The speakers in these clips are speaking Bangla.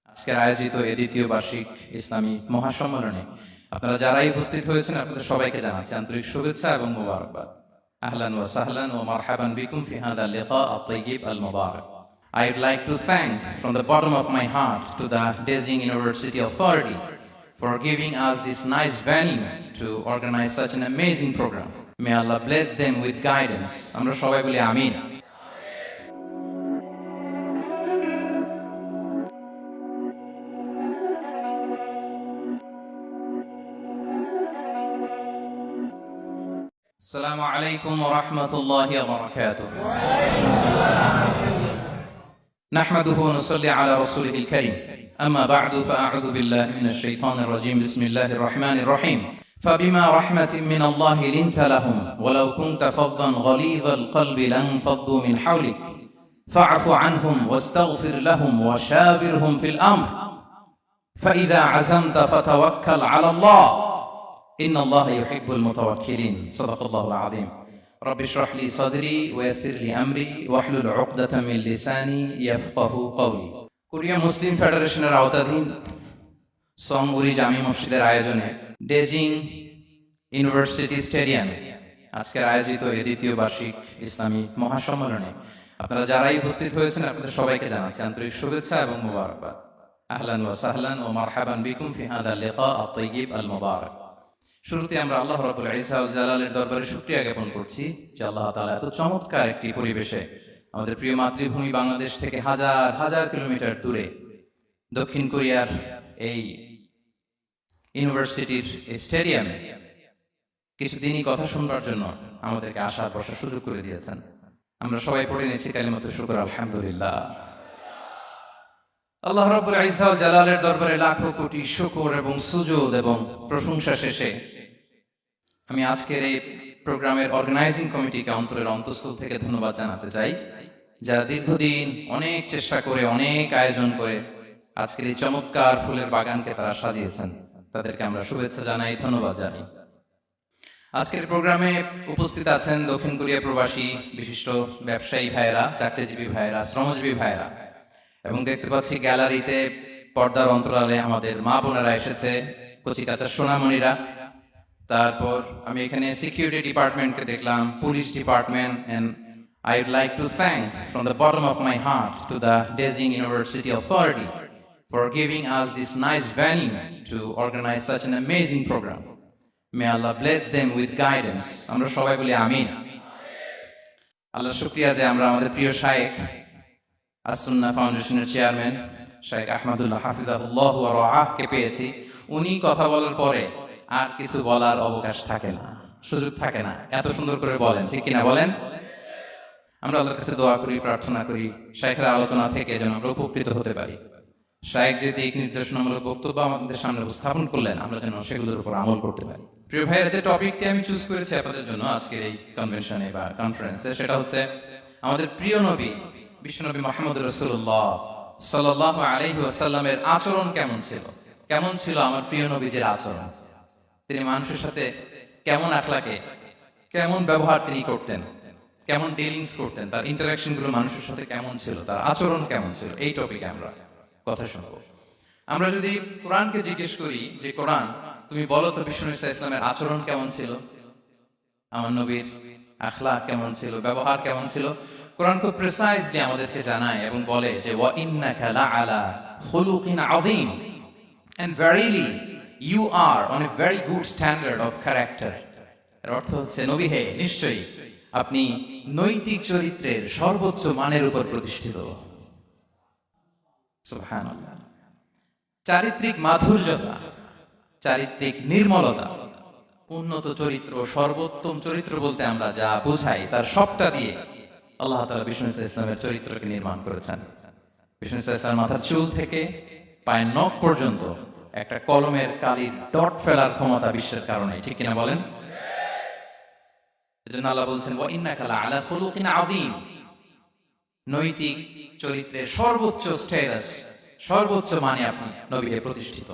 আজকের আয়োজিত এই দ্বিতীয় বার্ষিক ইসলামী মহাসম্মেলনে আপনারা যারাই উপস্থিত হয়েছেন আপনাদের সবাইকে জানাচ্ছি আন্তরিক শুভেচ্ছা এবং মোবারকবাদ। আহলান ওয়া সাহলান ওয়া মারহাবান বিকুম ফি হাদা লিকা আত-তাইয়িব আল-মুবারাক। I'd like to thank from the bottom of my heart to the Beijing University Authority for giving us this nice venue to organize such an amazing program. May Allah bless them with guidance. আমরা সবাই বলি আমিন। السلام عليكم ورحمة الله وبركاته. نحمده ونصلي على رسوله الكريم. أما بعد فأعوذ بالله من الشيطان الرجيم. بسم الله الرحمن الرحيم. فبما رحمة من الله لنت لهم ولو كنت فظا غليظ القلب لانفضوا من حولك فاعف عنهم واستغفر لهم وشاورهم في الأمر فإذا عزمت فتوكل على الله إن الله يحب المتوكلين. صدق الله العظيم. رب اشرح لي صدري ويسر لي أمري واحلل عقدة من لساني يفقه قولي. কোরিয়া মুসলিম ফেডারেশনের আওতাধীন সংউরি জামি মসজিদের আয়োজনে বেজিং ইউনিভার্সিটি স্টেডিয়ামে আজকের আয়োজিত এই দ্বিতীয় বার্ষিক ইসলামী মহাসম্মেলনে আপনারা যারাই উপস্থিত হয়েছেন আপনাদের সবাইকে জানাচ্ছি আন্তরিক শুভেচ্ছা এবং মোবারকবাদ। আহলান ওয়া সাহলান ওয়া মারহাবান বিকুম ফি হাদা লিকা আত-তাইয়িব আল-মুবারাক। শুরুতে আমরা আল্লাহ রাব্বুল ইজ্জা ওয়াল জালালের দরবারে শুকরিয়া জ্ঞাপন করছি যে আল্লাহ তাআলা এত চমৎকার একটি পরিবেশে আমাদের প্রিয় মাতৃভূমি বাংলাদেশ থেকে হাজার হাজার কিলোমিটার দূরে দক্ষিণ কোরিয়ার এই ইউনিভার্সিটির স্টেডিয়ামে কিছুদিনই কথা শুনবার জন্য আমাদেরকে আসার বসার সুযোগ করে দিয়েছেন। আমরা সবাই পড়ে নিয়েছি কালিমাতুশ শুকর আলহামদুলিল্লাহ। আল্লাহ রাব্বুল ইজ্জা ওয়াল জালালের দরবারে লাখো কোটি শুকর এবং সুজুদ এবং প্রশংসা শেষে আমি আজকের এই প্রোগ্রামের অর্গানাইজিং কমিটিকে অন্তরের অন্তঃস্থল থেকে ধন্যবাদ জানাতে চাই, যারা দীর্ঘদিন অনেক চেষ্টা করে অনেক আয়োজন করে আজকের এই চমৎকার ফুলের বাগানকে তারা সাজিয়েছেন। তাদেরকে আমরা শুভেচ্ছা জানাই, ধন্যবাদ জানাই। আজকের প্রোগ্রামে উপস্থিত আছেন দক্ষিণ কোরিয়া প্রবাসী বিশিষ্ট ব্যবসায়ী ভাইয়েরা, চাকরিজীবী ভাইয়েরা, শ্রমজীবী ভাইয়েরা, এবং দেখতে পাচ্ছি গ্যালারিতে পর্দার অন্তরালে আমাদের মা বোনেরা এসেছে, কচিকাঁচা সোনামণিরা। তারপর আমি এখানে সিকিউরিটি ডিপার্টমেন্টকে দেখলাম, police department, and I would like to thank from the bottom of my heart to the Beijing University Authority for giving us this nice venue to organize such an amazing program. May Allah bless them with guidance. আমরা সবাই বলি আমিন। আল্লাহ শুকরিয়া যে আমরা আমাদের প্রিয় শায়েখ আস-সুন্নাহ ফাউন্ডেশনের চেয়ারম্যান শায়েখ আহমদুল্লাহ হাফিজাহুল্লাহ ওয়া রাআহকে পেয়েছি। উনি কথা বলার পরে আর কিছু বলার অবকাশ থাকে না, সুযোগ থাকে না, এত সুন্দর করে বলেন, ঠিক কিনা বলেন? আমরা আল্লাহর কাছে দোয়া করি, প্রার্থনা করি শায়েখের আলোচনা থেকে যেন আমরা উপকৃত হতে পারি। শায়েখ যে দিক নির্দেশনামূলক বক্তব্য আমাদের সামনে উপস্থাপন করলেন আমরা যেন সেগুলোর উপর আমল করতে পারি। প্রিয় ভাইয়ের যে টপিকটি আমি চুজ করেছি আপনাদের জন্য আজকের এই কনভেনশনে বা কনফারেন্সে, সেটা হচ্ছে আমাদের প্রিয় নবী বিশ্বনবী মুহাম্মদ রাসূলুল্লাহ সাল্লাল্লাহু আলাইহি ওয়াসাল্লামের আচরণ কেমন ছিল। কেমন ছিল আমার প্রিয় নবীজির আচরণ? তিনি মানুষের সাথে কেমন আখলাকে, কেমন ব্যবহার তিনি করতেন, কেমন ডিলিংস করতেন, তার ইন্টারাকশন গুলো মানুষের সাথে কেমন ছিল, তার আচরণ কেমন ছিল, এই টপিকে আমরা কথা শুনবো। আমরা যদি কোরআনকে জিজ্ঞেস করি যে কোরআন তুমি বলো তো বিশ্বনবী সাল্লাল্লাহু আলাইহি ওয়াসাল্লামের আচরণ কেমন ছিল, আমার নবীর আখলাক কেমন ছিল, ব্যবহার কেমন ছিল, কোরআন খুব প্রিসাইজলি আমাদেরকে জানায় এবং বলে যে ওয়া ইন্নাকা লাআলা খুলুকিন আযীম, and verily you are on a very good standard of character. এর অর্থ হচ্ছে নবী হে নিশ্চয়ই আপনি নৈতিক চরিত্রের সর্বোচ্চ মানের উপর প্রতিষ্ঠিত। সুবহানাল্লাহ। চারিত্রিক মাধুর্যতা, চারিত্রিক নির্মলতা, উন্নত চরিত্র, সর্বোত্তম চরিত্র বলতে আমরা যা বোঝাই তার সবটা দিয়ে আল্লাহ তাআলা বিষ্ণু ইসলামের চরিত্রকে নির্মাণ করেছেন। বিষ্ণু ইসলামের মাথার চুল থেকে পায়ের নখ পর্যন্ত একটা কলমের কালির ডট ফেলার ক্ষমতা বিশ্বের কারণে, ঠিক কিনা বলেন? এজন্য আল্লাহ বলছেন ওয়া ইন্নাকা লাআলা খুলুকিন আযীম, নৈতিক চরিত্রের সর্বোচ্চ স্ট্যাটাস, সর্বোচ্চ মানে আপনি নবী হে প্রতিষ্ঠিত।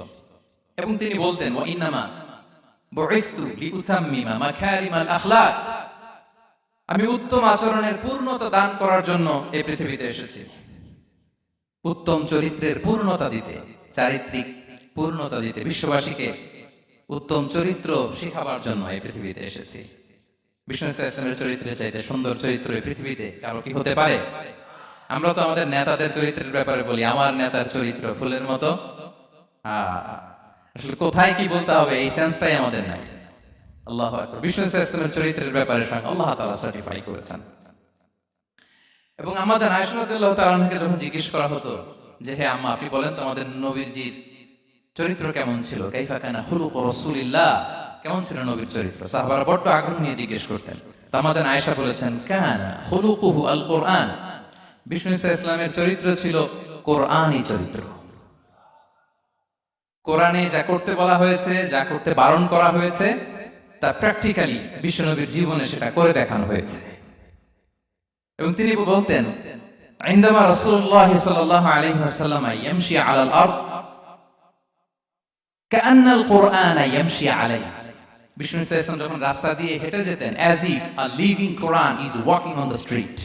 এবং তিনি বলতেন ওয়া ইন্নামা বুইসতু লিউতাম্মিমা মাকারিমাল আখলাক, আমি উত্তম আচরণের পূর্ণতা দান করার জন্য এই পৃথিবীতে এসেছি। উত্তম চরিত্রের পূর্ণতা দিতে, চারিত্রিক পূর্ণতা দিতে, বিশ্ববাসীকে উত্তম চরিত্র শেখাবার জন্য এই পৃথিবীতে এসেছি। বিষ্ণু ইসলামের চরিত্রের চাইতে সুন্দর চরিত্র এই পৃথিবীতে কারো কি হতে পারে? আমরা তো আমাদের নেতাদের চরিত্রের ব্যাপারে বলি, আমার নেতার চরিত্র ফুলের মতো। আসলে কোথায় কি বলতে হবে এই সেন্সটাই আমাদের নাই। আল্লাহু আকবার। বিষ্ণু ইসলামের চরিত্রের ব্যাপারে স্বয়ং আল্লাহ তাআলা সার্টিফাই করেছেন। এবং আমাদের আয়েশা রাদিয়াল্লাহু তাআলা আনহাকে যখন জিজ্ঞেস করা হতো যে হে আম্মা, আপনি বলেন তো আমাদের নবীজির চরিত্র কেমন ছিল, কাইফা কানা খুলুকু রাসূলিল্লাহ, কেমন ছিল নবীর চরিত্র, সাহাবারা বড় আগ্রহ নিয়ে জিজ্ঞেস করতেন। তো আমাদের আয়েশা বলেছেন কানা খুলুকুহু আল কোরআন, বিষ্ণু ইসলামের চরিত্র ছিল কোরআনী চরিত্র। কোরআনে যা করতে বলা হয়েছে, যা করতে বারণ করা হয়েছে, তা প্র্যাকটিক্যালি বিশ্বনবীর জীবনে সেটা করে দেখানো হয়েছে। এবং তিনি বলতেন ইনদামা রাসূলুল্লাহ সাল্লাল্লাহু আলাইহি ওয়াসাল্লাম ইয়ামশি আলাল আরদ কাআন্নাল কুরআন ইয়ামশি আলাইহি, বিষ্ণু ইসলাম যখন রাস্তা দিয়ে হেঁটে যেতেন as if a living Quran is walking on the street,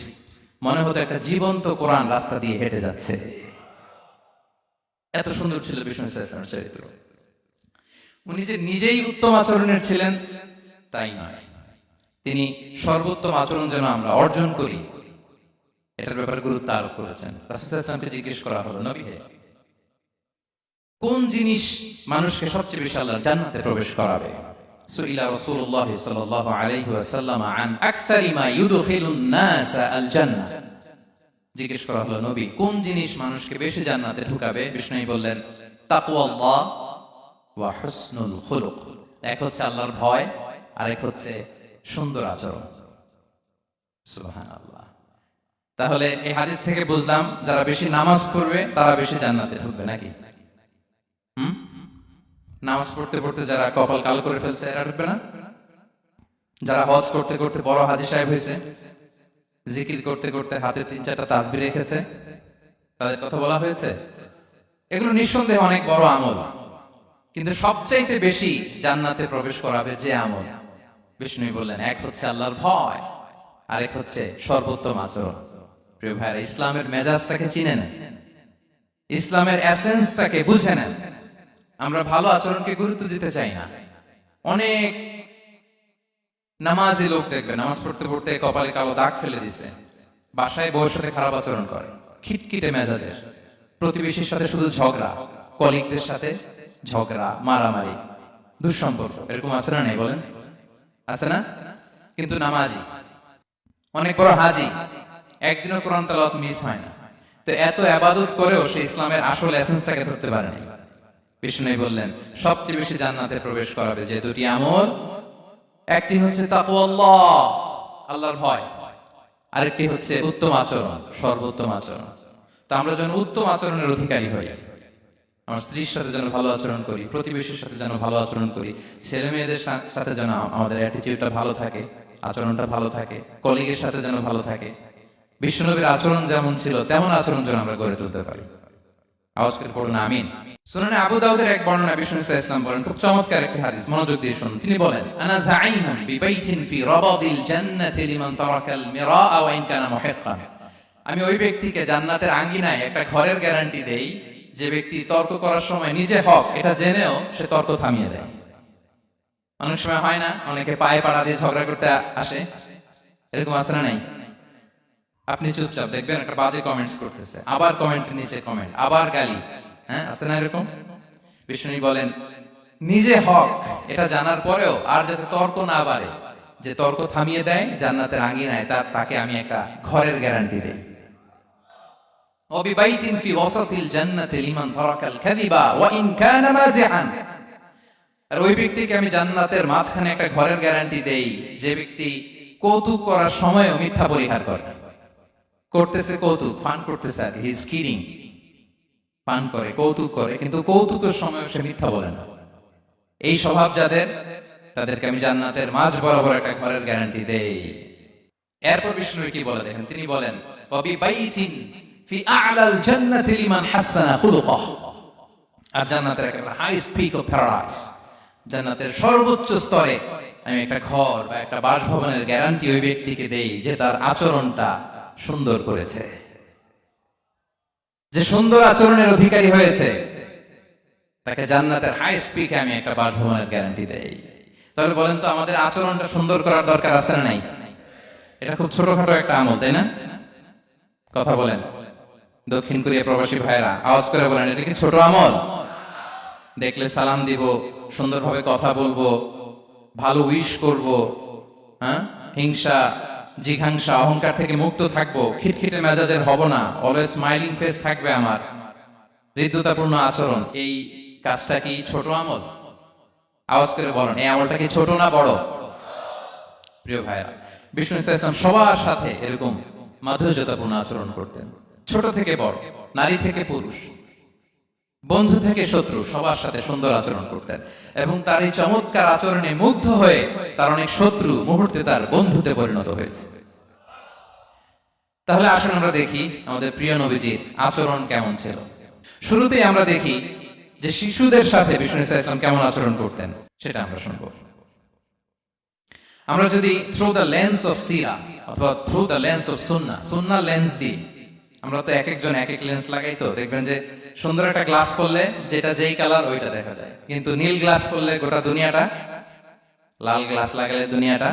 মনে হতো একটা জীবন্ত কোরআন রাস্তা দিয়ে হেঁটে যাচ্ছে। এত সুন্দর ছিল বিষ্ণু ইসলামের চরিত্র। উনি যে নিজেই উত্তম আচরণের ছিলেন তাই নয়, তিনি সর্বোত্তম আচরণ যেন আমরা অর্জন করি এটার ব্যাপারে গুরুত্ব আরোপ করেছেন। রাসূল সাল্লাল্লাহু আলাইহি ওয়াসাল্লামকে জিজ্ঞেস করা হলো, নবী হে, কোন জিনিস মানুষকে সবচেয়ে বেশি আল্লাহর জান্নাতে প্রবেশ করাবে? সুইলা রাসূলুল্লাহ সাল্লাল্লাহু আলাইহি ওয়াসাল্লাম আন আকসারি মা ইউদখিলুন নাস আল জান্নাহ, জিজ্ঞেস করা হলো নবী কোন জিনিস মানুষকে বেশি জান্নাতে ঢুকাবে? বিষ্ণু বললেন তাকওয়াল্লাহ ওয়া হুসনুল খুলুক, এক হচ্ছে আল্লাহর ভয় আর এক হচ্ছে সুন্দর আচরণ। সুবহানাল্লাহ। তাহলে এই হাদিস থেকে বুঝলাম যারা বেশি নামাজ পড়বে তারা বেশি জান্নাতে ঢুকবে নাকি? নামাজ পড়তে পড়তে যারা কপাল কালো করে ফেলছে এরা ঢুকবে না? যারা হজ করতে করতে বড় হাজী সাহেব হয়েছে, জিকির করতে করতে হাতে 3-4টা তাসবিহ রেখেছে, তাদের কথা বলা হয়েছে? এগুলো নিঃসন্দেহে অনেক বড় আমল, কিন্তু সবচাইতে বেশি জান্নাতে প্রবেশ করাবে যে আমল, বিষ্ণু বললেন এক হচ্ছে আল্লাহর ভয় আর এক হচ্ছে সর্বোত্তম আচরণ। প্রিয় ভাইরা, ইসলামের মেজাজটাকে চিনে নেন, ইসলামের এসেন্সটাকে বুঝে নেন। আমরা ভালো আচরণকে গুরুত্ব দিতে চাই না। অনেক নামাজি লোক দেখবে নামাজ পড়তে পড়তে কপালে কালো দাগ ফেলে দিছে, বাসায় বউয়ের সাথে খারাপ আচরণ করে, খিটখিটে মেজাজের, প্রতিবেশীর সাথে শুধু ঝগড়া, কলিগদের সাথে ঝগড়া, মারামারি, দুঃসম্পর্ক, এরকম আছে না? নেই বলেন, আছে না? কিন্তু নামাজি, অনেক বড় হাজি, একদিনও কোরআন তেলাওয়াত মিস হয় না। তো এত ইবাদত করেও সে ইসলামের আসল এসেন্সটাকে ধরতে পারেনি। বিষ্ণু বললেন সবচেয়ে বেশি জান্নাতে প্রবেশ করাবে যে দুটি আমল, একটি হচ্ছে তাকওয়াল্লাহ, আল্লাহর ভয়, আরেকটি হচ্ছে উত্তম আচরণ, সর্বোত্তম আচরণ। তো আমরা যেন উত্তম আচরণের অধিকারী হই, আমার স্ত্রীর সাথে যেন ভালো আচরণ করি, প্রতিবেশীর সাথে যেন ভালো আচরণ করি, ছেলে মেয়েদের সাথে যেন আমাদের অ্যাটিটিউডটা ভালো থাকে, আচরণটা ভালো থাকে, কলিগের সাথে যেন ভালো থাকে। বিশ্বনবীর আচরণ যেমন ছিল তেমন আচরণ যেন আমরা গড়ে তুলতে পারি। আওয়াজ করে পড়ুন আমিন। সুনানে আবু দাউদের এক বর্ণনা বিষ্ণু ইসলাম বলেন, খুব চমৎকার একটি হাদিস, মনোযোগ দিয়ে শুনুন। তিনি বলেন আনা যাঈনুন বিবাইতিন ফি রাবাদিল জান্নাতি লিমান তারাকাল মিরাআ ওয়া ইন কানা মুহিক্কান, আমি ওই ব্যক্তিকে জান্নাতের আঙ্গিনায় একটা ঘরের গ্যারান্টি দেই যে ব্যক্তি তর্ক করার সময় নিজে হক এটা জেনেও সে তর্ক থামিয়ে দেয়। অনেক সময় হয় না, অনেকে পায়ে পাড়া দিয়ে ঝগড়া করতে আসে, এরকম আছে না? নাই? আপনি চুপচাপ দেখবেন একটা বাজে কমেন্টস করতেছে, আবার কমেন্টের নিচে কমেন্ট, আবার গালি, হ্যাঁ আছে না এরকম? বিষ্ণু বলেন নিজে হক এটা জানার পরেও আর যাতে তর্ক না বাড়ে, যে তর্ক থামিয়ে দেয় জান্নাতের আঙ্গিনায়, তাকে আমি একটা ঘরের গ্যারান্টি দেই। ওয়াবিবাইতিন ফি ওয়াসাতিল জান্নাতি লিমান তারাকাল কাযিবা ওয়া ইন কানা মাযিআন, আর ওই ব্যক্তিকে আমি জান্নাতের মাঝখানে একটা ঘরের গ্যারান্টি দেই যে ব্যক্তি কৌতুক করার সময়ও মিথ্যা পরিহার করে। করতেছে কৌতুক, ফান করতেছে, আর হি ইজ কিডিং, পান করে, কৌতুক করে, কিন্তু কৌতুকের সময় সে মিথ্যা বলে না। এই স্বভাব যাদের, তাদেরকে আমি জান্নাতের মাঝ বরাবর একটা ঘরের গ্যারান্টি দেই। এরপর বিষ্ণু কি বলে দেখেন, তিনি বলেন ওয়াবিবাইতিন ফি আ'লাল জান্নাতি লিমান হাসানা খুলুকাহু, আর জান্নাতের একটা হাইস্ট পিক অফ প্যারাডাইস, জান্নাতের সর্বোচ্চ স্তরে আমি একটা ঘর বা একটা বাসভবনের গ্যারান্টি ওই ব্যক্তিকে দেই যে তার আচরণটা সুন্দর করেছে। যে সুন্দর আচরণের অধিকারী হয়েছে তাকে জান্নাতের হাইস্ট পিকে আমি একটা বাসভবনের গ্যারান্টি দেই। তাহলে বলেন তো আমাদের আচরণটা সুন্দর করার দরকার আছে না নাই? এটা খুব ছোটখাটো একটা আমল, তাই না? কথা বলেন দক্ষিণ কোরিয়া প্রবাসী ভাইরা, আওয়াজ করে বলেন এটা কি ছোট আমল? দেখলে সালাম দিব, সুন্দরভাবে কথা বলবো, ভালো উইশ করব, হ্যাঁ, হিংসা জিঘাংসা অহংকার থেকে মুক্ত থাকবো, খিটখিটে মেজাজের হব না, অলওয়েজ স্মাইলিং ফেস থাকবে আমার, হৃদ্যতাপূর্ণ আচরণ। এই কাজটা কি ছোট আমল? আওয়াজ করে বলেন এই আমলটা কি ছোট না বড়? প্রিয় ভাইরা, বিষ্ণু ইসলাম সবার সাথে এরকম মাধুর্যতাপূর্ণ আচরণ করতেন, ছোট থেকে বড়, নারী থেকে পুরুষ, বন্ধু থেকে শত্রু, সবার সাথে সুন্দর আচরণ করতেন। এবং তার এই চমৎকার আচরণে মুগ্ধ হয়ে তার অনেক শত্রু মুহূর্তে তার বন্ধুতে পরিণত হয়েছে। তাহলে আসুন আমরা দেখি আমাদের প্রিয় নবীজির আচরণ কেমন ছিল। শুরুতেই আমরা দেখি যে শিশুদের সাথে বিষ্ণু ইসলাম কেমন আচরণ করতেন, সেটা আমরা শুনব। আমরা যদি থ্রু দ্য লেন্স অফ সিরা অথবা through the lens of Sunnah lens দিই, আমরা তো এক একজন এক এক লেন্স লাগাই, তো দেখবেন যে সুন্দর একটা গ্লাস পরলে যেটা যেই কালার ওইটা দেখা যায়, কিন্তু নীল গ্লাস পরলে গোটা দুনিয়াটা, লাল গ্লাস লাগালে দুনিয়াটা।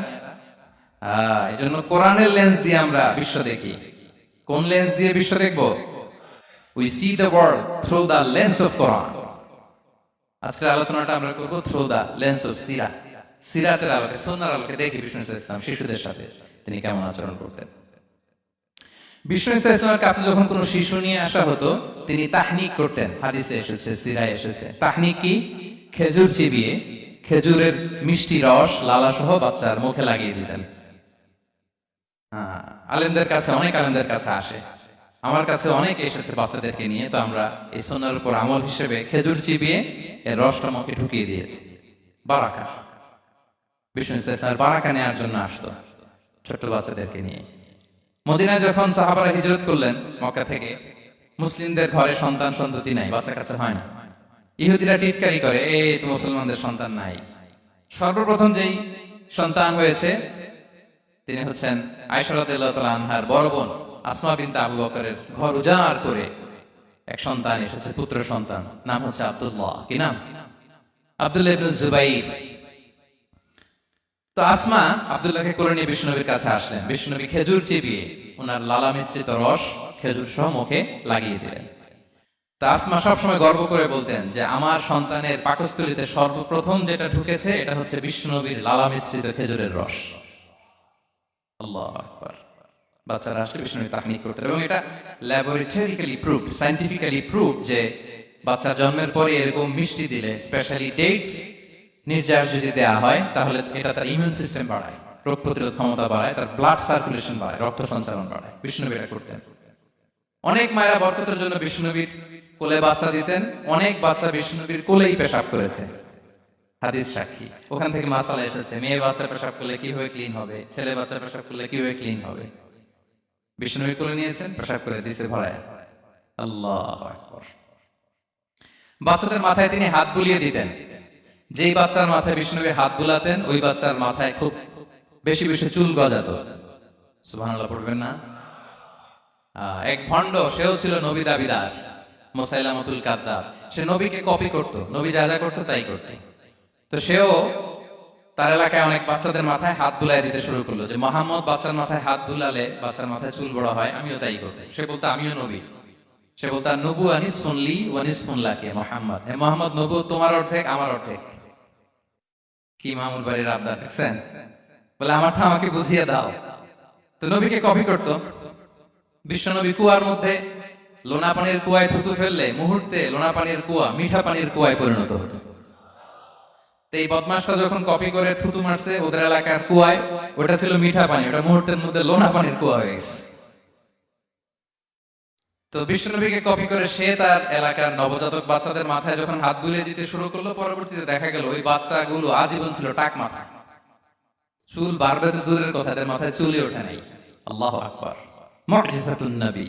এই জন্য কোরআনের লেন্স দিয়ে আমরা বিশ্ব দেখি। কোন লেন্স দিয়ে বিশ্ব দেখবো? We see the world through the lens of Quran. আজকের আলোচনাটা আমরা করবো থ্রু দ্য লেন্স অফ সিরা, সিরাতের আলোকে, সুন্নাহর আলোকে দেখি বিষ্ণু ইসলাম শিশুদের সাথে তিনি কেমন আচরণ করতেন। বিষ্ণু ইসলামের কাছে যখন কোনো শিশু নিয়ে আসা হতো তিনি তাহনিক করতেন। হাদিসে এসেছে, সিরায় এসেছে। তাহনিক কি? খেজুর চিবিয়ে খেজুরের মিষ্টি রস লালা সহ বাচ্চার মুখে লাগিয়ে দিতেন। আলেমদের কাছে, অনেক আলেমদের কাছে আসে, আমার কাছে অনেক এসেছে বাচ্চাদেরকে নিয়ে, তো আমরা এই সুন্নাহর উপর আমল হিসেবে খেজুর চিবিয়ে এর রসটা মুখে ঢুকিয়ে দিয়েছি। বারাকা, বিষ্ণু ইসলামের বারাকা নেওয়ার জন্য আসতো ছোট্ট বাচ্চাদেরকে নিয়ে। মদিনায় যখন সাহাবারা হিজরত করলেন মক্কা থেকে, মুসলিমদের ঘরে সন্তান সন্ততি নাই, বাচ্চা কাচ্চা হয় না। ইহুদিরা টিটকারি করে, এই তো মুসলমানদের সন্তান নাই। সর্বপ্রথম যেই সন্তান হয়েছে তিনি হচ্ছেন আয়েশা রাদিয়াল্লাহু তাআলা আনহার বড় বোন আসমা বিনতে আবু বকরের ঘর উজাড় করে এক সন্তান এসেছে, পুত্র সন্তান, নাম হচ্ছে আব্দুল্লাহ। কি নাম? আব্দুল্লাহ ইবনে জুবাইর। তো আসমা আব্দুল্লাহকে কোলে নিয়ে বিষ্ণুনবীর কাছে আসলেন। বিষ্ণুনবী খেজুর চিবিয়ে ওনার লালা মিশ্রিত রস খেজুর সহ মুখে লাগিয়ে দিলেন। তা আসমা সবসময় গর্ব করে বলতেন যে আমার সন্তানের পাকস্থলীতে সর্বপ্রথম যেটা ঢুকেছে এটা হচ্ছে বিষ্ণুনবীর লালা মিশ্রিত খেজুরের রস। আল্লাহু আকবার। বাচ্চারা আসলে বিষ্ণুনবী তাহনিক করতেন, এবং এটা ল্যাবরেটরিক্যালি প্রুভড, সায়েন্টিফিক্যালি প্রুভড যে বাচ্চা জন্মের পরে এরকম মিষ্টি দিলে, স্পেশালি ডেটস নির্যাস যদি দেওয়া হয়, তাহলে এটা তার ইমিউন সিস্টেম বাড়ায়, রোগ প্রতিরোধ ক্ষমতা বাড়ায়, তার ব্লাড সার্কুলেশন বাড়ায়, রক্ত সঞ্চালন বাড়ায়। বিষ্ণুনবী এটা করতেন। অনেক মায়েরা বরকতের জন্য বিষ্ণুনবীর কোলে বাচ্চা দিতেন। অনেক বাচ্চা বিষ্ণুনবীর কোলেই পেশাব করেছে, হাদিস সাক্ষী। ওখান থেকে মাসালা এসেছে, মেয়ে বাচ্চা পেশাব করলে কিভাবে ক্লিন হবে, ছেলে বাচ্চা পেশাব করলে কিভাবে ক্লিন হবে। বিষ্ণুনবী কোলে নিয়েছেন, পেশাব করে দিয়েছে ভরায়। আল্লাহু আকবার। বাচ্চাদের মাথায় তিনি হাত বুলিয়ে দিতেন। যেই বাচ্চার মাথায় বিষ্ণুনবী হাত বুলাতেন ওই বাচ্চার মাথায় খুব বেশি বেশি চুল গজাতো। সুবহানাল্লাহ পড়বেন না? এক ভণ্ড, সেও ছিল নবী দাবিদার, মুসাইলামাতুল কাযযাব। সে নবীকে কপি করত, নবী যা যা করতো তাই করত। তো সেও তার এলাকায় অনেক বাচ্চাদের মাথায় হাত বুলাই দিতে শুরু করলো, যে মুহাম্মদ বাচ্চার মাথায় হাত বুলালে বাচ্চার মাথায় চুল বড় হয়, আমিও তাই করব। সে বলতো আমিও নবী। সে বলতো নবু আনিস শুনলি ওয়ানিস শুনলাকে মোহাম্মদ, হে মোহাম্মদ, নবু তোমার অর্ধেক আমার অর্ধেক। কি মামুল বাড়ির আবদার দেখছেন? বলে আমারটা আমাকে বুঝিয়ে দাও। তো নবীকে কপি করতো। বিশ্বনবী কুয়ার মধ্যে লোনা পানির কুয়ায় থুতু ফেললে মুহূর্তে লোনা পানির কুয়া মিঠা পানির কুয়ায় পরিণত হতো। এই বদমাসটা যখন কপি করে থুতু মারছে ওদের এলাকার কুয়ায়, ওটা ছিল মিঠা পানি, ওটা মুহূর্তের মধ্যে লোনা পানির কুয়া হয়ে গেছে। তো বিষ্ণুনবীকে কপি করে সে তার এলাকার নবজাতক বাচ্চাদের মাথায় যখন হাত বুলিয়ে দিতে শুরু করলো, পরবর্তীতে দেখা গেল ওই বাচ্চাগুলো আজীবন ছিল টাক মাথা। চুল বাড়বে তো দূরের কথা, তাদের মাথায় চুলই ওঠে নাই। আল্লাহু আকবার। মুজিজাতুন নবী।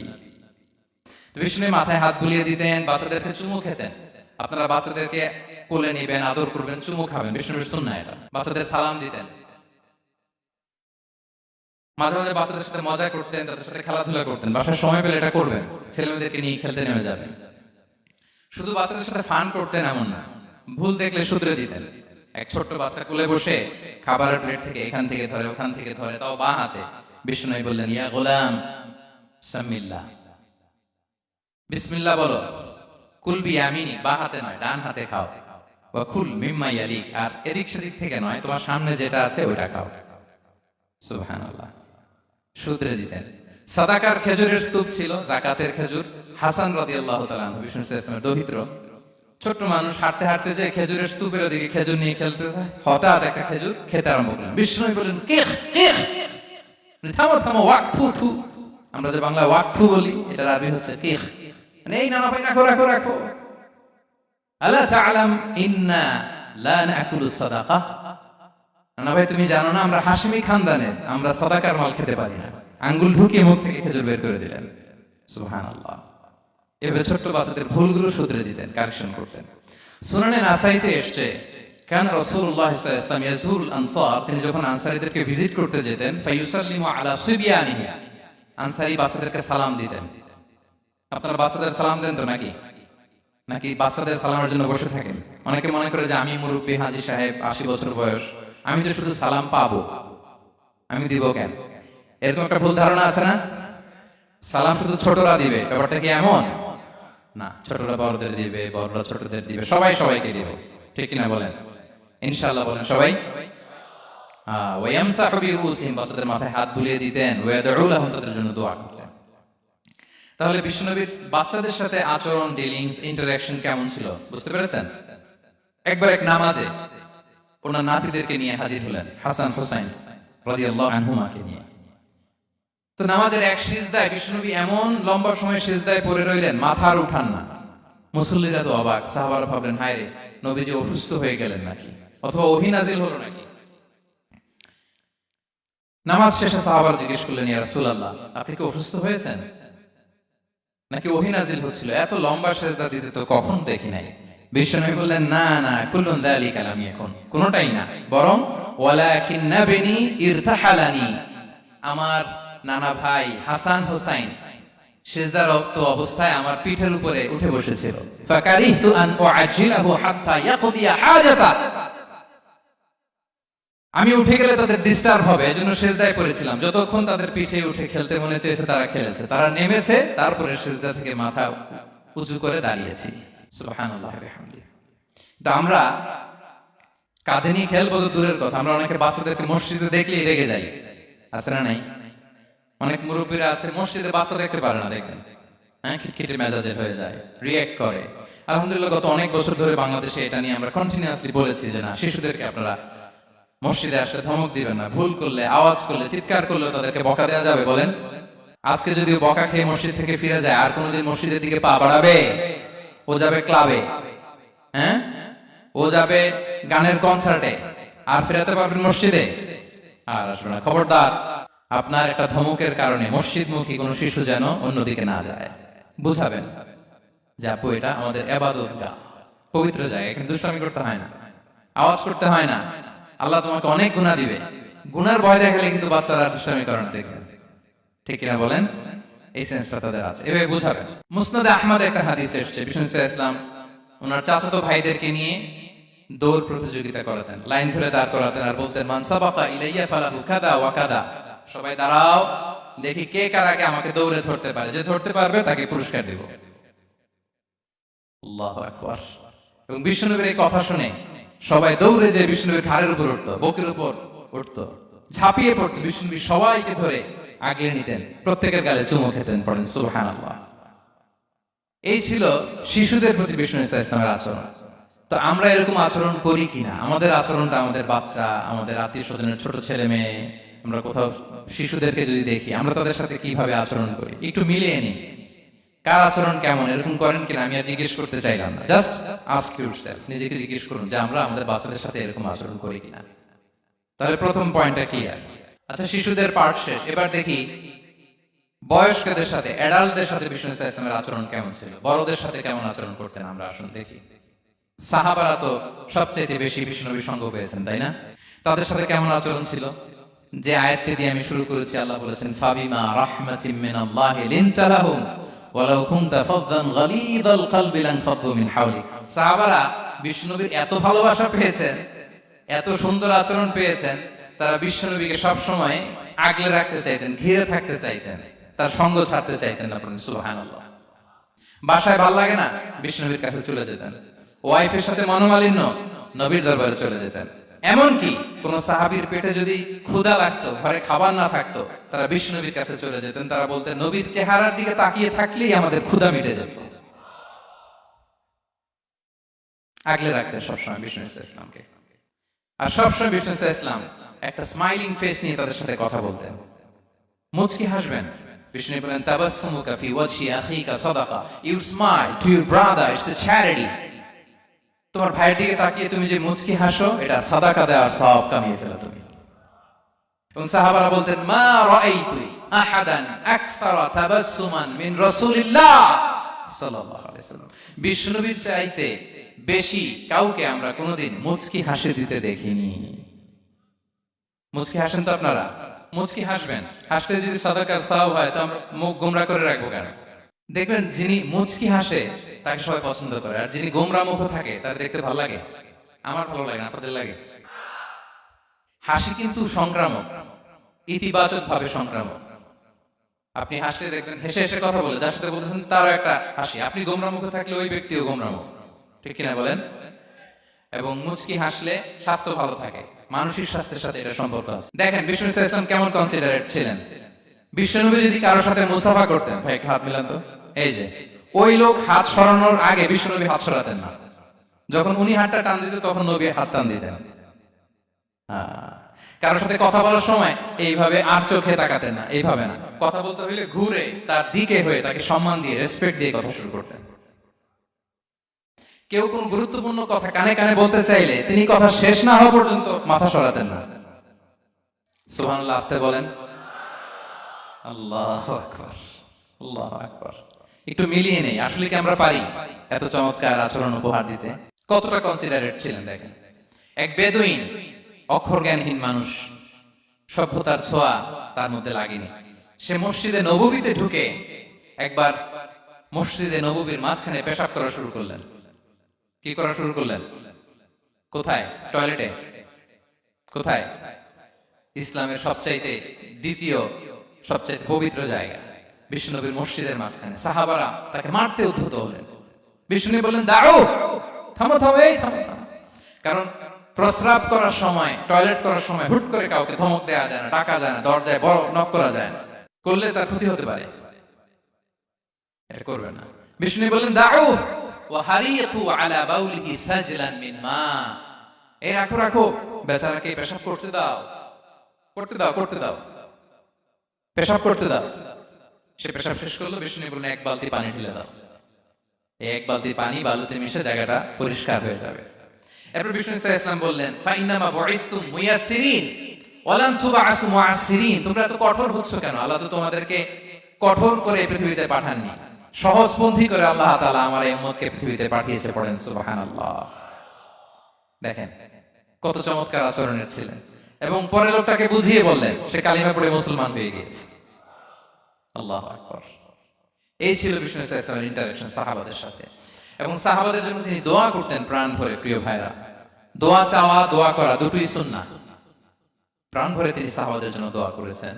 বিষ্ণুনবী মাথায় হাত বুলিয়ে দিতেন, বাচ্চাদেরকে চুমু খেতেন। আপনারা বাচ্চাদেরকে কোলে নেবেন, আদর করবেন, চুমু খাবেন, বিষ্ণুনবীর সুন্নাহ এটা। বাচ্চাদের সালাম দিতেন। মাঝে মাঝে বাচ্চাদের সাথে মজা করতেন, তাদের সাথে খেলাধুলা করতেন, বাসায় সময় পেলে এটা করবেন, ছেলে মেয়েদেরকে নিয়ে খেলতে নেমে যাবেন। শুধু বাচ্চাদের সাথে ফান করতেন এমন না, ভুল দেখলে শুধরে দিতেন। এক ছোট্ট বাচ্চা কোলে বসে খাবারের প্লেট থেকে এখান থেকে ধরে ওখান থেকে ধরে, তাও বাঁ হাতে। বিষ্ণু বললেন, ইয়া গোলাম সাম্মিল্লাহ, বিসমিল্লাহ বলো। কুল বিয়ামিনি, বাঁ হাতে নয় ডান হাতে খাও। ওয়া কুল মিম্মা ইয়ালিক, আর এদিক সেদিক থেকে নয়, তোমার সামনে যেটা আছে ওইটা খাও। সুবহানাল্লাহ, শুধরে দিতেন। সাদাকার খেজুরের স্তূপ ছিল, জাকাতের খেজুর। হাসান রাদিয়াল্লাহু তাআলা আনহু, বিষ্ণু ইসলামের দৌহিত্র, ছোট্ট মানুষ, হাঁটতে হাঁটতে যে খেজুরের স্তূপের ওদিকে খেজুর নিয়ে খেলতে যায়, হঠাৎ একটা খেজুর খেতে আরম্ভ করলেন। বিষ্ণু বললেন, কিখ কিখ, থামো থামো, ওয়াক থু থু। আমরা যে বাংলায় ওয়াক থু বলি, এটার আরবি হচ্ছে কিখ। এই নানা ভাই, রাখো রাখো রাখো। আলা তাআলাম ইন্না লা নাকুলু সাদাকা, নানা ভাই তুমি জানো না আমরা হাশিমি খানদানের, আমরা সাদাকার মাল খেতে পারি না। আঙ্গুল ঢুকিয়ে মুখ থেকে খেজুর বের করে দিলেন। সুবহানাল্লাহ। এভাবে ছোট্ট বাচ্চাদের ভুলগুলো শুধরে দিতেন, কারেকশন করতেন। সুনানে নাসাইতে এসছে, কান রাসূলুল্লাহ সাল্লাল্লাহু আলাইহি ওয়াসাল্লাম ইয়াজুরুল আনসার, তিনি যখন আনসারীদেরকে ভিজিট করতে যেতেন, ফায়ুসাল্লিমু আলা সিবিয়ানিহি, আনসারী বাচ্চাদেরকে সালাম দিতেন। আপনারা বাচ্চাদের সালাম দেন তো নাকি? নাকি বাচ্চাদের সালামের জন্য বসে থাকেন? অনেকে মনে করে যে আমি মুরব্বী, হাজী সাহেব, 80 বছর বয়স, আমি তো শুধু সালাম পাবো, আমি দিব কেন? এরকম একটা ভুল ধারণা আছে না? সালাম শুধু ছোটরা দিবে, ব্যাপারটা কি এমন না? ছোটরা বড়দের দিবে, বড়রা ছোটদের দিবে, সবাই সবাইকে দিবে, ঠিক কিনা বলেন? ইনশাআল্লাহ বলেন সবাই। ওয়ায়ামসাহু বিরুসিহিম, বাচ্চাদের মাথায় হাত বুলিয়ে দিতেন। ওয়ায়াদউ লাহুম, তাদের জন্য দোয়া করতেন। তাহলে বিশ্বনবীর বাচ্চাদের সাথে আচরণ, ডিলিংস, ইন্টারঅ্যাকশন কেমন ছিল বুঝতে পেরেছেন? একবার এক নামাজে ওনার নাতিদেরকে নিয়ে হাজির হলেন, হাসান হুসাইন রাদিয়াল্লাহু আনহুমাকে নিয়ে। তো নামাজের এক সিজদায় বিশ্বনবী এমন লম্বা সময় সিজদায় পড়ে রইলেন, মাথা আর উঠান না। মুসল্লিরা তো অবাক, সাহাবারা ভাবলেন, হায় রে, নবীজি অসুস্থ হয়ে গেলেন নাকি, অথবা ওহী নাজিল হলো নাকি। নামাজ শেষে সাহাবারা জিজ্ঞেস করলেন, ইয়া রাসূলুল্লাহ, আপনি কি অসুস্থ হয়েছেন নাকি ওহী নাজিল হচ্ছিল? এত লম্বা সিজদা দিতে তো কখন দেখি নাই। বিশ্বনবী বললেন, না না, কুল্লুন যালিকা লাম ইয়াকুন, কোনটাই না, বরং ওয়ালাকিন নাবনি ইরতাহালানি, আমার নানা ভাই হাসান হুসাইন সিজদারত অবস্থায় আমার পিঠের উপরে উঠে বসেছিল। ফাকারিহতু আন উআজ্জিলাহু হাত্তা ইয়াকদিয়া হাজাতা, আমি উঠে গেলে তাদের ডিস্টার্ব হবে, এজন্য সিজদায় পড়েছিলাম। যতক্ষণ তাদের পিঠে উঠে খেলতে মনে চেয়েছে তারা খেলেছে, তারা নেমেছে, তারপরে সিজদা থেকে মাথা উঁচু করে দাঁড়িয়েছি। সুবহানাল্লাহ ওয়া বিহামদিহি। তো আমরা কাঁধে নিয়ে খেলবো তো দূরের কথা, আমরা অনেকে বাচ্চাদেরকে মসজিদে দেখলেই রেগে যাই, আছে না নাই? অনেক মুরব্বীরা আছে মসজিদে বাচ্চা দেখতে পারে না, দেখবেন, হ্যাঁ, খিটখিটে মেজাজের হয়ে যায়, রিঅ্যাক্ট করে। আলহামদুলিল্লাহ গত অনেক বছর ধরে বাংলাদেশে এটা নিয়ে আমরা কন্টিনিউয়াসলি বলেছি যে না, শিশুদেরকে আপনারা মসজিদে আসলে ধমক দিবেন না, ভুল করলে, আওয়াজ করলে, চিৎকার করলে তাদেরকে বকা দেওয়া যাবে? বলেন। আজকে যদি বকা খেয়ে মসজিদ থেকে ফিরে যায়, আর কোনোদিন মসজিদের দিকে পা বাড়াবে? ও যাবে ক্লাবে, হ্যাঁ, ও যাবে গানের কনসার্টে, আর ফেরাতে পারবেন মসজিদে? আর আসবে না। খবরদার, আপনার একটা ধমকের কারণে মসজিদমুখী কোনো শিশু যেন অন্যদিকে না যায়। বুঝাবেন যে আপু, এটা আমাদের ইবাদতগাহ, পবিত্র জায়গা, এখানে দুষ্টামি করতে হয় না, আওয়াজ করতে হয় না, আল্লাহ তোমাকে অনেক গুনাহ দিবে। গুনার ভয় দেখালে কিন্তু বাচ্চারা দুষ্টামি করেন, দেখবেন, ঠিক কিনা বলেন? এই সেন্সটা তাদের আছে, এভাবে বুঝাবেন। মুসনাদে আহমদ একটা হাদিস এসেছে, বিষ্ণু ইসলাম ওনার চাচাতো ভাইদেরকে নিয়ে দৌড় প্রতিযোগিতা করাতেন, লাইন ধরে দাঁড় করাতেন, আর বলতেন, মান সাবাকা ইলাইয়া ফালাহু কাদা ওয়া কাদা, সবাই দাঁড়াও, দেখি কে কার আগে আমাকে দৌড়ে ধরতে পারে, যে ধরতে পারবে তাকে পুরস্কার দেব। আল্লাহু আকবার। এবং বিষ্ণুনবীর এই কথা শুনে সবাই দৌড়ে যে বিষ্ণুনবীর ঘাড়ের উপর উঠতো, বুকের উপর উঠতো, ঝাঁপিয়ে পড়তো, বিষ্ণুনবী সবাইকে ধরে আগলে নিতেন, প্রত্যেকের গালে চুমু খেতেন। পড়েন সুবহানাল্লাহ। এই ছিল শিশুদের প্রতি বিষ্ণু ইসলামের আচরণ। তো আমরা এরকম আচরণ করি কিনা? আমাদের আচরণটা আমাদের বাচ্চা, আমাদের আত্মীয় স্বজনের ছোট ছেলে মেয়ে, আমরা কোথাও শিশুদেরকে যদি দেখি, আমরা তাদের সাথে কিভাবে আচরণ করি একটু মিলিয়ে নিই। কার আচরণ কেমন, এরকম করেন কিনা আমি আর জিজ্ঞেস করতে চাইলাম না, জাস্ট আস্ক ইউরসেলফ, নিজেকে জিজ্ঞেস করুন যে আমরা আমাদের বাচ্চাদের সাথে এরকম আচরণ করি কিনা। তাহলে প্রথম পয়েন্টটা ক্লিয়ার। আচ্ছা, শিশুদের পার্ট শেষ, এবার দেখি বয়স্কদের সাথে, অ্যাডাল্টদের সাথে বিষ্ণু ইসলামের আচরণ কেমন ছিল, বড়দের সাথে কেমন আচরণ করতেন আমরা আসুন দেখি। সাহাবারা তো সবচেয়ে বেশি বিষ্ণু নবীর সঙ্গ পেয়েছেন, তাই না? তাদের সাথে কেমন আচরণ ছিল? যে আয়াতটি দিয়ে আমি শুরু করেছি, আল্লাহ বলেছেন ফাবিমা রাহমাতিম মিনাল্লাহি লিনতা লাহুম ওয়ালাউ কুনতা ফাদদান গালিযাল কলবি লানফাদ্দু মিন হাওলিক। সাহাবারা বিশ্বনবীর এত ভালোবাসা পেয়েছেন, এত সুন্দর আচরণ পেয়েছেন, তারা বিশ্বনবীকে সব সময় আগলে রাখতে চাইতেন, ঘিরে থাকতে চাইতেন, তার সঙ্গ ছাড়তে চাইতেন না। সুবহানাল্লাহ। বাসায় ভাল লাগে না, বিশ্বনবীর কাছে চলে যেতেন। ওয়াইফের সাথে মনোমালিন্য, নবীর দরবারে চলে যেতেন। এমনকি কোন সাহাবীর পেটে যদি ক্ষুধা লাগতো, ঘরে খাবার না থাকতো, তারা বিশ্বনবীর কাছে চলে যেতেন। তারা বলতেন নবীর চেহারার দিকে তাকিয়ে থাকলেই আমাদের ক্ষুধা মিটে যেত। আগলে রাখতেন সবসময় বিষ্ণু ইসলামকে। আর সবসময় বিষ্ণু ইসলাম একটা স্মাইলিং ফেস নিয়ে তাদের সাথে কথা বলতেন, মুচকি হাসবেন। বিষ্ণু বলেন তাবাসসুমুকা ফি ওয়াজহি আখিকা সাদাকা, you smile to your brother, it's a charity. তোমার ভাইয়ের দিকে তাকিয়ে তুমি যে মুচকি হাসো, এটা সাদাকা দেওয়ার সওয়াব কামিয়ে ফেলো তুমি। এবং সাহাবারা বলতেন মা রাআইতু আহাদান আকসারা তাবাসসুমান মিন রাসূলিল্লাহ সাল্লাল্লাহু আলাইহি ওয়াসাল্লাম। বিষ্ণুবীর চাইতে বেশি কাউকে আমরা কোনোদিন মুচকি হাসি দিতে দেখিনি। মুচকি হাসেন তো আপনারা? মুচকি হাসবেন। হাসতে যদি সাদাকার সওয়াব হয়, তো আমরা মুখ গোমরা করে রাখবো কেন? দেখবেন যিনি মুচকি হাসে তাকে সবাই পছন্দ করে, আর যিনি গোমরা মুখ থাকে তার দেখতে ভালো লাগে। আমার ভালো লাগে না, আপনাদের লাগে? হাসি কিন্তু সংক্রামক, ইতিবাচক ভাবে সংক্রামক। আপনি হাসলে দেখবেন হেসে হেসে কথা বলে, যার সাথে বলতেছেন তারও একটা হাসি। আপনি গোমরা মুখ থাকলে ওই ব্যক্তিও গোমরা মুখ, ঠিক কিনা বলেন? এবং মুচকি হাসলে স্বাস্থ্য ভালো থাকে, মানসিক স্বাস্থ্যের সাথে এটা সম্পর্ক আছে। দেখেন বিষ্ণু ইসলাম কেমন কনসিডারেট ছিলেন। বিশ্বনবী যদি কারোর সাথে মুসাফা করতেন, ভাই একটু হাত মিলান তো, এই যে ওই লোক হাত সরানোর আগে বিশ্বনবী হাত সরাতেন না। যখন উনি হাতটা টান দিতেন তখন নবী হাত টান দিতেন। কারোর সাথে কথা বলার সময় এইভাবে আর চোখে তাকাতেন না, এইভাবে না। কথা বলতে হইলে ঘুরে তার দিকে হয়ে তাকে সম্মান দিয়ে, রেসপেক্ট দিয়ে কথা শুরু করতেন। কেউ কোন গুরুত্বপূর্ণ কথা কানে কানে বলতে চাইলে তিনি কথা শেষ না হওয়া পর্যন্ত মাথা সরাতেন না। সুবহানাল্লাহ, আস্তে বলেন। আল্লাহু আকবার, আল্লাহু আকবার। একটু মিলিয়ে নেই, আসলে কি আমরা পারি এত চমৎকার আচরণ উপহার দিতে? কতটা কনসিডারেট ছিলেন দেখেন। এক বেদুইন, অক্ষর জ্ঞানহীন মানুষ, সভ্যতার ছোঁয়া তার মধ্যে লাগেনি। সে মসজিদে নববীতে ঢুকে একবার মসজিদে নববীর মাঝখানে পেশাব করা শুরু করলেন। কি করা শুরু করলেন? কোথায়? টয়লেটে। কোথায়? ইসলামের সবচাইতে দ্বিতীয় সবচাইতে পবিত্র জায়গা, বিশ্বনবীর মসজিদের মাঝখানে। সাহাবারা তাকে মারতে উদ্ধত হলেন। বিষ্ণু বললেন দাঁড়ো, থামো থামো, এই থামো থামো। কারণ প্রস্রাব করার সময়, টয়লেট করার সময় হুট করে কাউকে ধমক দেওয়া যায় না, ডাকা যায় না, দরজায় বড় নক করা যায় না, করলে তার ক্ষতি হতে পারে। এটা করবে না। বিষ্ণু বললেন দাঁড়ো, ওয়া হারিয়াতু আলা বাউলিহি সাজলান মিন মা। এই রাখো রাখো, বেচারাকে পেশাব করতে দাও, করতে দাও, করতে দাও, পেশাব করতে দাও। সে পেশাব শেষ করলো। বিষ্ণু বললেন এক বালতি পানি ঢেলে দাও। এক বালতি পানি বালুতে মিশে জায়গাটা পরিষ্কার হয়ে যাবে। এরপর বিষ্ণু ইসলাম বললেন ফাইন্নামা বুইসতুম মুয়াসসিরিন ওয়া লাম তুবআসু মুআসসিরিন। তোমরা তো কঠোর হচ্ছ কেন? আল্লাহ তো তোমাদেরকে কঠোর করে পৃথিবীতে পাঠাননি, সহজপন্থী করে আল্লাহ তাআলা আমার এই উম্মতকে পৃথিবীতে পাঠিয়েছে। পড়েন সুবহানাল্লাহ। দেখেন কত চমৎকার আচরণের ছিলেন। এবং পরে লোকটাকে বুঝিয়ে বললেন, সে কালিমা পড়ে মুসলমান হয়ে গিয়েছে। আল্লাহু আকবার। এই ছিল বিষ্ণু ইসলামের ইন্টারেকশন সাহাবাদের সাথে। এবং সাহাবাদের জন্য তিনি দোয়া করতেন প্রাণ ভরে। প্রিয় ভাইরা, দোয়া চাওয়া, দোয়া করা দুটোই সুন্নাহ। প্রাণ ভরে তিনি সাহাবাদের জন্য দোয়া করেছেন।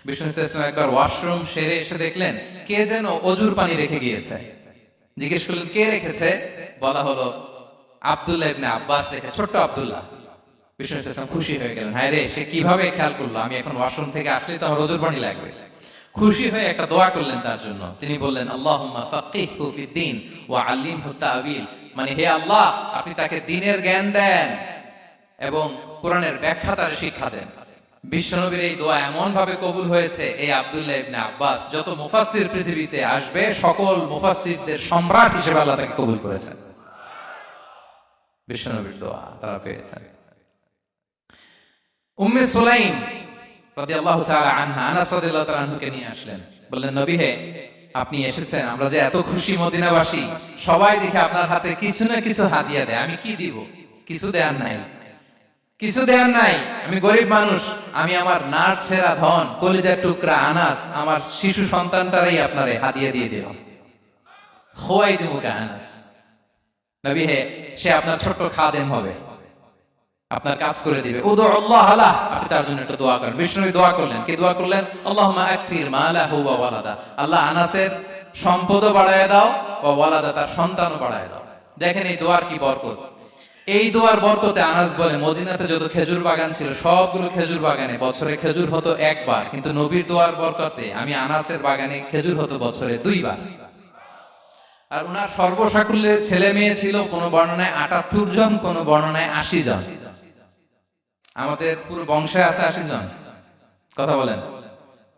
বিষ্ণু ইসলাম একবার ওয়াশরুম সেরে এসে দেখলেন কে যেন অজুর পানি রেখে গিয়েছে। জিজ্ঞেস করলেন কে রেখেছে? বলা হলো আব্দুল্লাহ ইবনে আব্বাস রেখে, ছোট্ট আব্দুল্লাহ। বিষ্ণু ইসলাম খুশি হয়ে গেলেন, হায় রে, সে কিভাবে খেয়াল করলো? আমি এখন ওয়াশরুম থেকে আসলে তো আমার অজুর পানি লাগবে। খুশি হয়ে একটা দোয়া করলেন তার জন্য। তিনি বললেন আল্লাহুম্মা ফাক্কিহহু ফিদ-দীন ওয়া আল্লিমহু তা'ওয়িল। মানে হে আল্লাহ, আপনি তাকে দ্বীনের জ্ঞান দেন এবং কোরআনের ব্যাখ্যা তার শিক্ষা দেন। বিশ্বনবীর এই দোয়া এমন ভাবে কবুল হয়েছে, এই আব্দুল্লাহ ইবনে আব্বাস যত মুফাসসির পৃথিবীতে আসবে সকল মুফাসসিরদের সম্রাট হিসেবে আল্লাহ তাকে কবুল করেছেন। বিশ্বনবীর দোয়া তারা পেয়েছেন। উম্মে সুলাইম রাদিয়াল্লাহু তাআলা আনহা, আনাস রাদিয়াল্লাহু তাআলা আনহুকে নিয়ে আসলেন। বললেন নবী হে, আপনি এসেছেন, আমরা যে এত খুশি মদিনাবাসী, সবাই দেখে আপনার হাতে কিছু না কিছু হাদিয়া দেয়। আমি কি দিব? কিছু দেয়ার নাই। কিছু দেয়ার নাই, আমি গরিব মানুষ, আমি আমার নার ছেঁড়া ধন, কলিজার টুকরা আনাস, আমার শিশু সন্তানটারই আপনারে হাদিয়া দিয়ে দিলাম। খোয়াই দিমুকা আনাস, নবী হে, সে আপনার ছোট্ট খাদেম হবে, আপনার কাজ করে দিবে। উদু আল্লাহ আলাহ, আপনি তার জন্য একটু দোয়া করেন। বিষ্ণু দোয়া করলেন, কি দোয়া করলেন? আল্লাহুম্মা আকসির মালাহু ওয়া ওয়ালাদা, আল্লাহ আনাসের সম্পদও বাড়ায় দাও, ওয়া ওয়ালাদা, তার সন্তানও বাড়ায় দাও। দেখেন এই দোয়ার কি বরকত। এই দোয়ার বরকতে আনাস বলে, মদিনাতে যত খেজুর বাগান ছিল সবগুলো খেজুর বাগানে বছরে খেজুর হতো একবার, কিন্তু নবীর দোয়ার বরকতে আমি আনাসের বাগানে খেজুর হতো বছরে 2 বার। আর ওনার সর্বসাকুল্যে ছেলে মেয়ে ছিল, কোন বর্ণনায় 78 জন, কোন বর্ণনায় 80 জন। আমাদের পুরো বংশে আছে 80 জন, কথা বলেন।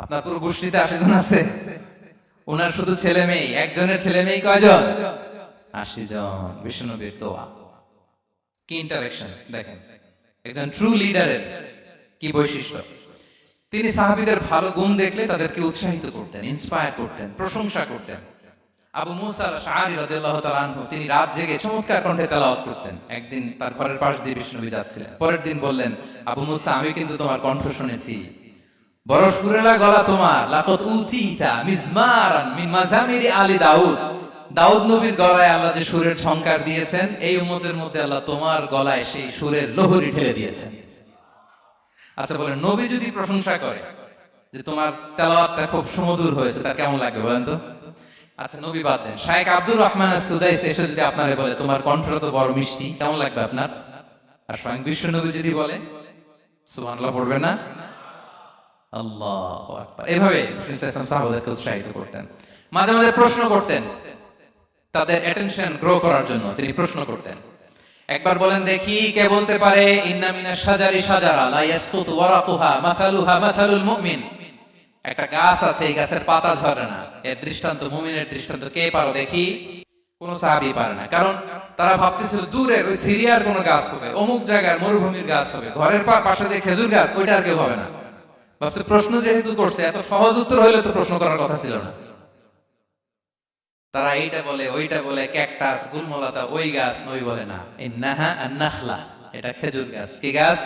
আপনার পুরো গোষ্ঠীতে 80 জন আছে? ওনার শুধু ছেলে মেয়ে, একজনের ছেলে মেয়ে কয়জন? 80 জন। বিশ্বনবীর দোয়া কি ইন্টারেকশন দেখেন, একজন ট্রু লিডারের কি বৈশিষ্ট্য। তিনি সাহাবীদের ভালো গুণ দেখলে তাদেরকে উৎসাহিত করতেন, ইন্সপায়ার করতেন, প্রশংসা করতেন। আবু মুসা আল-আশআরী রাদিয়াল্লাহু তাআলা আনহু, তিনি রাত জেগে চমৎকার কণ্ঠে তেলাওয়াত করতেন। একদিন তার ঘরের পাশ দিয়ে বিষ্ণুনবী যাচ্ছিলেন, পরের দিন বললেন, আবু মুসা, আমি কিন্তু তোমার কণ্ঠ শুনেছি, বড় সুরেলা গলা তোমার। লাকাদ উতিতা মিজমারান মিন মাজামিরি আলি দাউদ, দাউদ নবীর গলায় আল্লাহ যে সুরের ঝংকার দিয়েছেন, এই উম্মতের মধ্যে আল্লাহ তোমার গলায় সেই সুরের লোহরী ঢেলে দিয়েছেন। আচ্ছা বলেন, নবী যদি প্রশংসা করে যে তোমার তেলাওয়াতটা খুব সুমধুর হয়েছে, তার কেমন লাগবে বলেন তো? আচ্ছা নবী বাদ দেন, শায়েখ আব্দুর রহমান আস-সুদাইসি এসে যদি আপনারে বলে তোমার কণ্ঠটা তো বড় মিষ্টি, কেমন লাগবে আপনার? আর স্বয়ং বিশ্ব নবী যদি বলে, সুবহানাল্লাহ পড়বে না? আল্লাহু আকবার। এভাবে সাহাবাদেরকে উৎসাহিত করতেন। মাঝে মাঝে প্রশ্ন করতেন, তাদের অ্যাটেনশন গ্রো করার জন্য তিনি প্রশ্ন করতেন। একবার বলেন দেখি, কে বলতে পারে ইন্না মিনাশ শাজারি শাজারা লা ইয়াসকুতু ওয়ারাকুহা মাসালুহা মাসালুল মুমিন, একটা গাছ আছে, এই গাছের পাতা ঝরে না, এর দৃষ্টান্ত মুমিনের দৃষ্টান্ত। কে পারো দেখি? কোন সাহাবী পারে না, কারণ তারা ভাবতেছিল দূরের ওই সিরিয়ার কোন গাছ হবে, অমুক জায়গার মরুভূমির গাছ হবে, ঘরের পাশে যে খেজুর গাছ ওইটা আর কেউ হবে না। ভাবছে প্রশ্ন যেহেতু করছে, এত সহজ উত্তর হইলে তো প্রশ্ন করার কথা ছিল না। তারা এইটা বলে, ওইটা বলে, ক্যাকটাস, গুলমলতা, ওই গাছ। নবী বলে না, ইন্নাহা আন-নাখলা, এটা খেজুর গাছ। কি গাছ?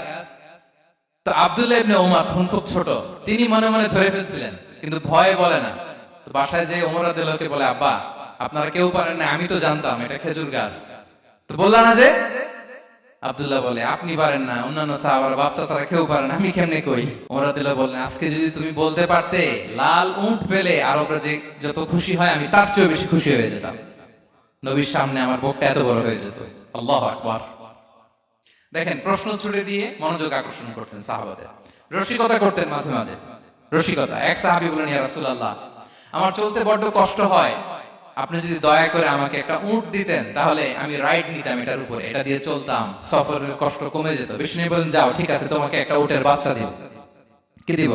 তো আব্দুল্লাহ ইবনে উমার তখন খুব ছোট, তিনি মনে মনে ধরে ফেলছিলেন, কিন্তু ভয়ে বলে না। তো বাসায় যে ওমর রাদিয়াল্লাহু আনহু বলে, আব্বা আপনারা কেউ পারেন না, আমি তো জানতাম এটা খেজুর গাছ, তো বললা না যে? আব্দুল্লাহ বলে, আপনি পারেন না, অন্যান্য সাহাবারা বাচ্চা ছাড়া কেউ পারে না, আমি কেমনে কই? ওমর রাদিয়াল্লাহু বললেন, আজকে যদি তুমি বলতে পারতে, লাল উট পেলে আরবরা যে যত খুশি হয়, আমি তার চেয়ে বেশি খুশি হয়ে যেতাম। নবীর সামনে আমার বুকটা এত বড় হয়ে যেত। আল্লাহু আকবার। দেখেন, প্রশ্ন ছুড়ে দিয়ে মনোযোগ আকর্ষণ করতেন সাহাবাদের, রসিকতা করতেন মাঝে মাঝে। রসিকতা, এক সাহাবী বলেন, ইয়া রাসূলুল্লাহ, আমার চলতে বড্ড কষ্ট হয়, আপনি যদি দয়া করে আমাকে একটা উট দিতেন, তাহলে আমি রাইড নিতাম এটার উপরে, এটা দিয়ে চলতাম, সফরের কষ্ট কমে যেত। বিষ্ণু বলেন, যাও, ঠিক আছে, তোমাকে একটা উটের বাচ্চা দিব। কি দিব?